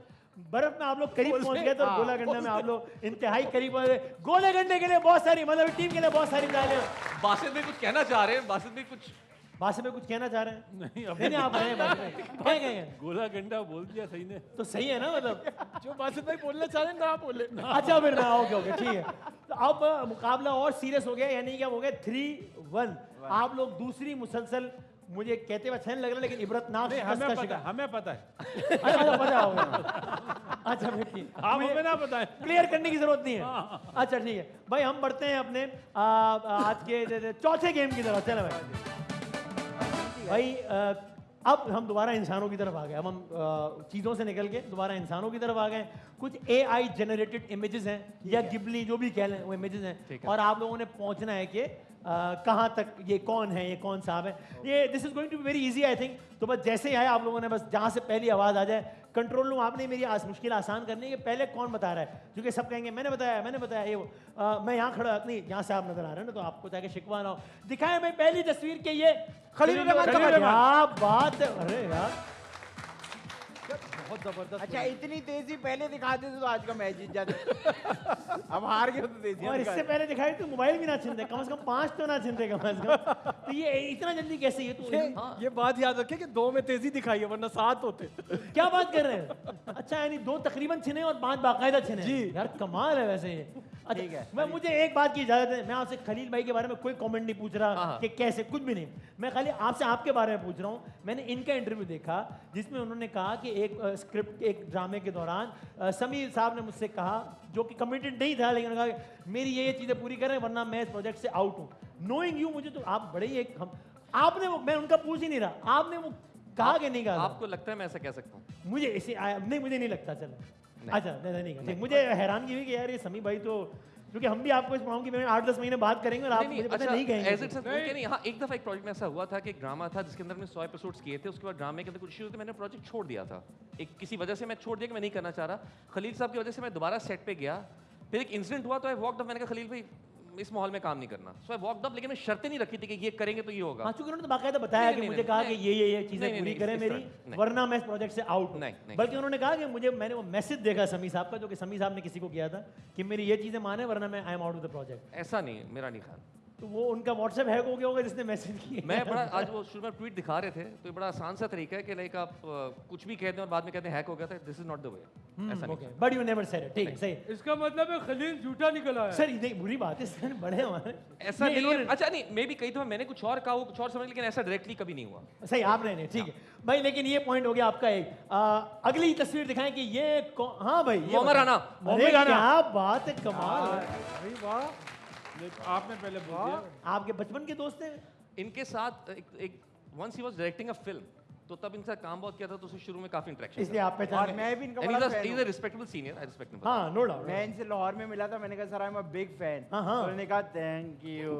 बर्फ में आप लोग करीब पहुंच गए तो गोला गंडा में आप लोग इंतहाई करीब पहुंच गए। गोले गंडे के लिए बहुत सारी, मतलब टीम के लिए बहुत सारी तालियां। बासित में कुछ कहना चाह रहे हैं, बासित में कुछ बासिफ में कुछ कहना चाह रहे हैं? नहीं अब नहीं आप गए कह गए हैं गोला गंडा बोल दिया सही ने। तो सही है ना, मतलब जो बासित भाई बोलना चाह रहे हैं ना बोले अच्छा फिर ना, ओके ओके ठीक है। तो अब मुकाबला और सीरियस हो गया, यानी क्या हो गया 3-1। आप लोग दूसरी मुसलसल, मुझे कहते हुए अच्छा नहीं लग रहा लेकिन इबरतनाक नहीं शिकस्त का हमें पता शिकार। हमें पता है, अच्छा पता होगा। अच्छा फिर ठीक, आप हमें ना बताएं। क्लियर करने की जरूरत नहीं है। अच्छा ठीक है भाई, हम बढ़ते हैं अपने आज के चौथे गेम की तरफ। चलो भाई अब हम दोबारा इंसानों की तरफ आ गए। अब हम चीज़ों से निकल के दोबारा इंसानों की तरफ आ गए। कुछ AI जनरेटेड इमेजेस हैं या गिबली जो भी कह लें, वो इमेजेस हैं और आप लोगों ने पहुंचना है कि कहाँ तक ये कौन है, ये कौन साहब है। ये this is going to be very easy I think. तो बस जैसे ही आए आप लोगों ने, बस जहाँ से पहली आवाज़ आ जाए, कंट्रोल रूम आपने मेरी मुश्किल आसान करनी है कि पहले कौन बता रहा है, क्योंकि सब कहेंगे मैंने बताया ये वो। मैं यहाँ खड़ा, नहीं यहाँ से आप नजर आ रहे हैं ना, तो आपको ताकि शिकवा ना हो। दिखाएं भाई पहली तस्वीर के ये खलील रहमान खलील का रहमान। क्या बात है, अरे यार बहुत जबरदस्त अच्छा इतनी तेजी पहले दिखाते थे तो आज का मैच जीत जाते अब हार गए तो तेजी और इससे पहले दिखाई तो मोबाइल भी ना छीनते, कम से कम 5 तो ना छीनते कम से कम। तो ये इतना जल्दी कैसे? ये तो ये बात याद रखें कि 2 में तेजी दिखाई है वरना 7 होते। क्या बात कर रहे हैं? अच्छा यानी 2 तकरीबन छिने और 5 बाकायदा छिने जी। यार कमाल है वैसे ये। अच्छा ठीक है। मैं मुझे एक बात की इजाजत है, मैं आपसे खलील भाई के बारे में कोई कमेंट नहीं पूछ रहा हाँ। कि कैसे, कुछ भी नहीं। मैं खाली आपसे आपके बारे में पूछ रहा हूँ। मैंने इनका इंटरव्यू देखा जिसमें उन्होंने कहा कि एक स्क्रिप्ट, एक ड्रामे के दौरान समीर साहब ने मुझसे कहा, जो कि कमिटेड नहीं था, लेकिन उन्होंने कहा कि मेरी ये चीज़ें पूरी करें वरना मैं इस प्रोजेक्ट से आउट हूँ। नोइंग यू, मुझे तो आप बड़े ही एक आपने वो, मैं उनका पूछ ही नहीं रहा, आपने वो कहा कि नहीं कहा? आपको लगता है मैं ऐसा कह सकता हूँ? मुझे इसे नहीं, मुझे नहीं लगता। चलो नहीं। अच्छा नहीं ठीक, मुझे हैरानगी हुई कि यार ये समी भाई तो, क्योंकि हम भी आपको इस प्रोग्राम की में 8-10 महीने बात करेंगे और आप मुझे पता नहीं कहेंगे। एज इट नहीं, हाँ एक दफा एक प्रोजेक्ट में ऐसा हुआ था कि एक ड्रामा था जिसके अंदर मैंने 100 एपिसोड्स किए थे। उसके बाद ड्रामे के अंदर कुछ इश्यूज थे, मैंने प्रोजेक्ट छोड़ दिया था। एक किसी वजह से मैं छोड़ दिया कि मैं नहीं करना चाह रहा। खलील साहब की वजह से मैं दोबारा सेट पे गया, फिर एक इंसिडेंट हुआ तो आई वॉकड अप। मैंने कहा खलील भाई इस माहौल में काम नहीं करना, सो आई वॉकड अप। लेकिन मैं शर्तें नहीं रखी थी कि ये करेंगे तो ये होगा। हाँ, चूंकि उन्होंने तो बाकायदा बताया नहीं, कि नहीं, मुझे नहीं, कहा नहीं, कि ये चीजें नहीं, पूरी नहीं, करें इस मेरी, तरह, नहीं। वरना मैं इस प्रोजेक्ट से आउट हूँ। नहीं। बल्कि उन्होंने कहा कि मैंने वो मैसेज देखा समी साहब का, जो कि समी साहब ने किसी को किया था कि मेरी ये चीजें माने वरना मैं I am out of the project. ऐसा नहीं, मेरा नहीं ख्याल। तो वो उनका व्हाट्सएप हैक हो गया होगा जिसने मैसेज किया। मैं बड़ा आज वो शुरू में ट्वीट दिखा रहे थे तो ये बड़ा आसान सा तरीका है कि लाइक आप कुछ भी कहते हैं और बाद में कहते हैं हैक हो गया था। This is not the way, ऐसा नहीं। Okay, but you never said it. ठीक है, सही। इसका मतलब है खलील झूठा निकला है। सर ये बुरी बात है, सर बड़े हमारे ऐसा नहीं है। अच्छा नहीं, मे भी कई दफा मैंने कुछ और कहा, कुछ और समझ, लेकिन ऐसा डायरेक्टली कभी नहीं हुआ। सही, आपने नहीं, ठीक है भाई। लेकिन ये पॉइंट हो गया आपका एक। अगली तस्वीर दिखाएं कि ये हाँ भाई, ये मोहम्मद राना। अरे क्या बात है, कमाल है। भाई वाह, आपने पहले बोल दिया। आपके बचपन के दोस्त हैं? इनके साथ एक वंस ही वाज डायरेक्टिंग अ फिल्म, तो तब इनसे काम बहुत किया था, तो उससे शुरू में काफी इंटरेक्शन। इसलिए आप और पहचान गए। मैं भी इनका ही बड़ा इज फैन अ हूं। Respectable senior, I respect him. हाँ, नो डाउट। मैं इनसे लाहौर में मिला था, मैंने कहा sir I am a big fan. हाँ, हाँ। उन्होंने कहा थैंक यू।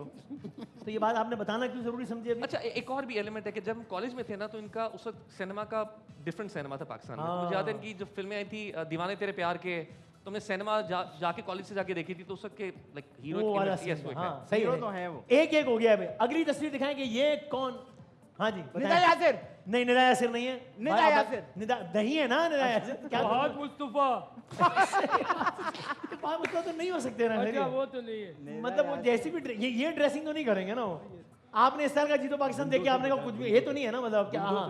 तो ये बात आपने बताना क्यों जरूरी समझी अभी? अच्छा एक और भी एलिमेंट है कि जब हम कॉलेज में थे ना, तो इनका उस वक्त सिनेमा का डिफरेंट सिनेमा था पाकिस्तान में। तो मुझे याद है इनकी जब फिल्में आई थी दीवाने तेरे प्यार के, तो मैं सिनेमा जाके कॉलेज से जाके देखी थी, तो उस वक्त के लाइक वो वाला हीरो scene, हाँ, सही हीरो है। तो हैं वो। एक एक हो गया अभी। अगली तस्वीर दिखाएं कि ये कौन? हाँ जी निदा बताएं। यासिर। नहीं निदा यासिर नहीं है। निदा भाई, यासिर। निदा दही है ना निदा यासिर क्या फहद मुस्तफा। बात मतलब तो नहीं हो सकते ना अच्छा वो तो नहीं है। मतलब वो जैसी भी ये ड्रेसिंग तो नहीं करेंगे ना वो। आपने इस साल का जीतो पाकिस्तान देख के आपने कहा कुछ भी ये तो नहीं है ना मतलब क्या हाँ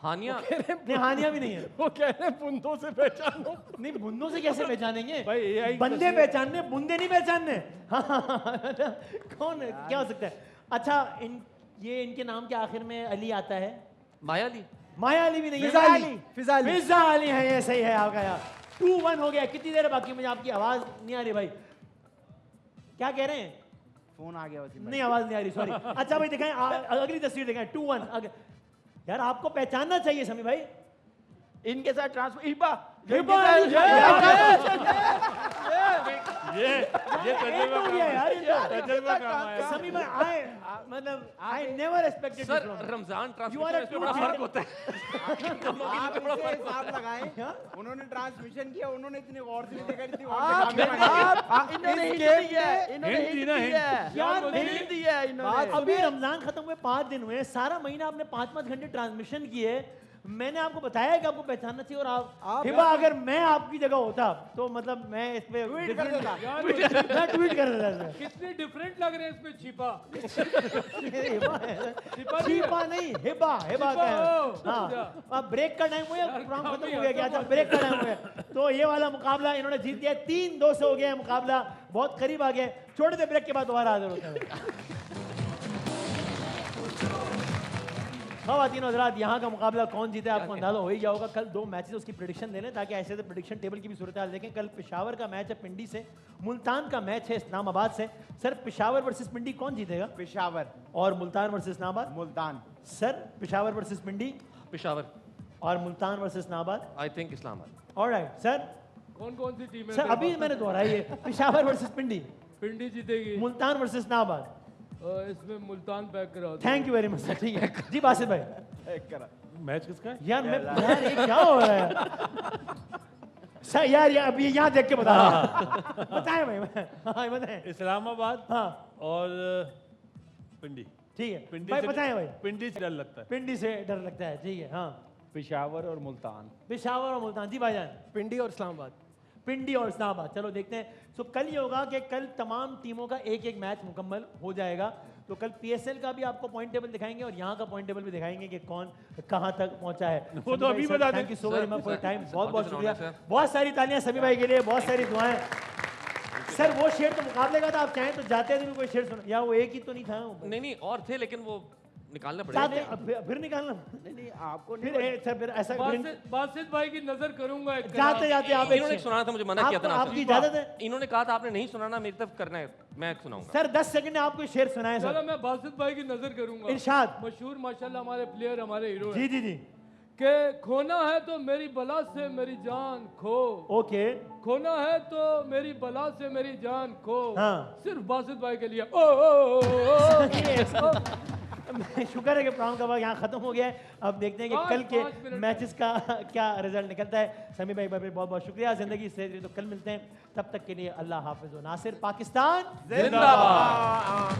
हानिया नहीं हानिया भी नहीं है वो कह रहे हैं बुंदों से पहचानो। नहीं बुंदों से कैसे पहचानेंगे भाई, AI बंदे पहचानने बुंदे नहीं पहचानने कौन है? क्या हो सकता है अच्छा ये इनके नाम के आखिर में अली आता है माया अली माया अली भी नहीं है फिजा अली, फिजा अली। फिजा अली है ये सही है आपका यार 2-1 हो गया कितनी देर बाकी मुझे आपकी आवाज नहीं आ रही भाई क्या कह रहे हैं फोन आ गया वसीम भाई। नहीं आवाज नहीं आ रही सॉरी अच्छा भाई दिखाएं अगली तस्वीर दिखाएं 2-1 यार आपको पहचानना चाहिए समी भाई इनके साथ ट्रांसफर हिबा हिबा ये तजुर्बा हो गया यार ये तो। तजुर्बा काम आया। समी भाई आई मतलब I never expected sir Ramzan transmission इसमें बड़ा फर्क होता है आप इसे हिसाब लगाएं उन्होंने ट्रांसमिशन किया उन्होंने इतने गौर से नहीं देखा जितनी गौर आप- से काम में आप इन्होंने इस हिंट गेम दी है में इन्होंने हिंट दी हिंट ना, दी है यार हिंट दी है इन्होंने अभी रमजान खत्म हुए 5 दिन हुए सारा महीना आपने 5-5 घंटे ट्रांसमिशन किए मैंने आपको बताया कि आपको पहचानना चाहिए और आप हिबा अगर मैं आपकी जगह होता तो मतलब मैं इस पे ट्वीट कर देता। यार मैं ट्वीट कर देता इसमें। कितने डिफरेंट लग रहे हैं इसमें छिपा। हिबा है। छिपा नहीं है। छिपा नहीं हिबा हिबा का है हिबा, हाँ अब ब्रेक का टाइम हो गया प्रोग्राम खत्म काफी हो गया क्या हद था तक ब्रेक का टाइम हो गया तो ये वाला मुकाबला इन्होंने जीत दिया 3-2 से हो गया है मुकाबला बहुत करीब आ गया छोटे से ब्रेक के बाद दोबारा हाजिर होते हैं ख़वातीन और हज़रात यहाँ का मुकाबला कौन जीता है आपको अंदाजा हो ही गया होगा कल 2 मैचेस उसकी प्रेडिक्शन ले लें ताकि ऐसे से प्रेडिक्शन टेबल की भी सूरत हाल देखें कल पेशावर का मैच है पिंडी से मुल्तान का मैच है इस्लामाबाद से सर पेशावर वर्सेस पिंडी कौन जीतेगा पेशावर और Multan versus Islamabad Multan sir Peshawar versus Pindi Peshawar और Multan versus Islamabad I think Islamabad alright sir कौन कौन सी टीम है सर अभी मैंने दोहराई है पेशावर वर्सेस पिंडी पिंडी जीतेगी। मुल्तान वर्सेस इस्लामाबाद इसमें मुल्तान पैक करा दो। Thank you very much sir ठीक है जी बासित भाई मैच किसका है? यार मैं यार ये क्या हो रहा है सर यार ये अभी यहाँ देख के बता बताएं भाई हाँ बताएं इस्लामाबाद हाँ और पिंडी ठीक है पिंडी भाई से बताएं भाई पिंडी से डर लगता है पिंडी से डर लगता है ठीक है हाँ पेशावर और मुल्तान पेशावर और मुल्तान जी भाईजान पिंडी और इस्लामाबाद पिंडी और इस्लामाबाद चलो देखते हैं सो कल ये होगा कि कल तमाम टीमों का एक एक मैच मुकम्मल हो जाएगा तो कल पीएसएल का भी आपको पॉइंट टेबल दिखाएंगे और यहाँ का पॉइंट टेबल भी दिखाएंगे कि कौन कहाँ तक पहुँचा है वो तो अभी बता दें। Thank you so very much for time बहुत बहुत सर, शुक्रिया सर। बहुत सारी तालियां सभी भाई के लिए बहुत सारी दुआएं सर वो शेर तो मुकाबले का था आप चाहें तो जाते थे भी कोई शेर सुना या वो एक ही तो नहीं था नहीं और थे लेकिन वो निकालना चाहते पड़ेगा फिर निकालना नहीं आपको फिर फिर ऐसा बासित भाई की नजर करूंगा एक जाते जाते आप एक इन्होंने शेर- सुनाना था मुझे मना किया था ना आपकी सर। इजाजत है इन्होंने कहा था आपने नहीं सुनाना मेरी तरफ करना है मैं सुनाऊंगा सर 10 सेकंड में आपको शेर सुनाए चलो सर मैं बासित भाई की नजर करूंगा। इरशाद मशहूर माशाल्लाह हमारे प्लेयर हमारे हीरो जी हैं जी जी कि खोना है तो मेरी बला से मेरी जान खो, ओके खोना है तो मेरी बला से मेरी जान खो, हाँ। सिर्फ बासित भाई के लिए ओ, ओ, ओ, ओ, ओ, शुक्र है कि प्रोग्राम का वक्त यहाँ खत्म हो गया है अब देखते हैं कि कल के 5 मिनट मैचेस का क्या रिजल्ट निकलता है समी भाई बहुत बहुत शुक्रिया जिंदगी से तो कल मिलते हैं तब तक के लिए अल्लाह हाफिज नासिर पाकिस्तान जिंदाबाद।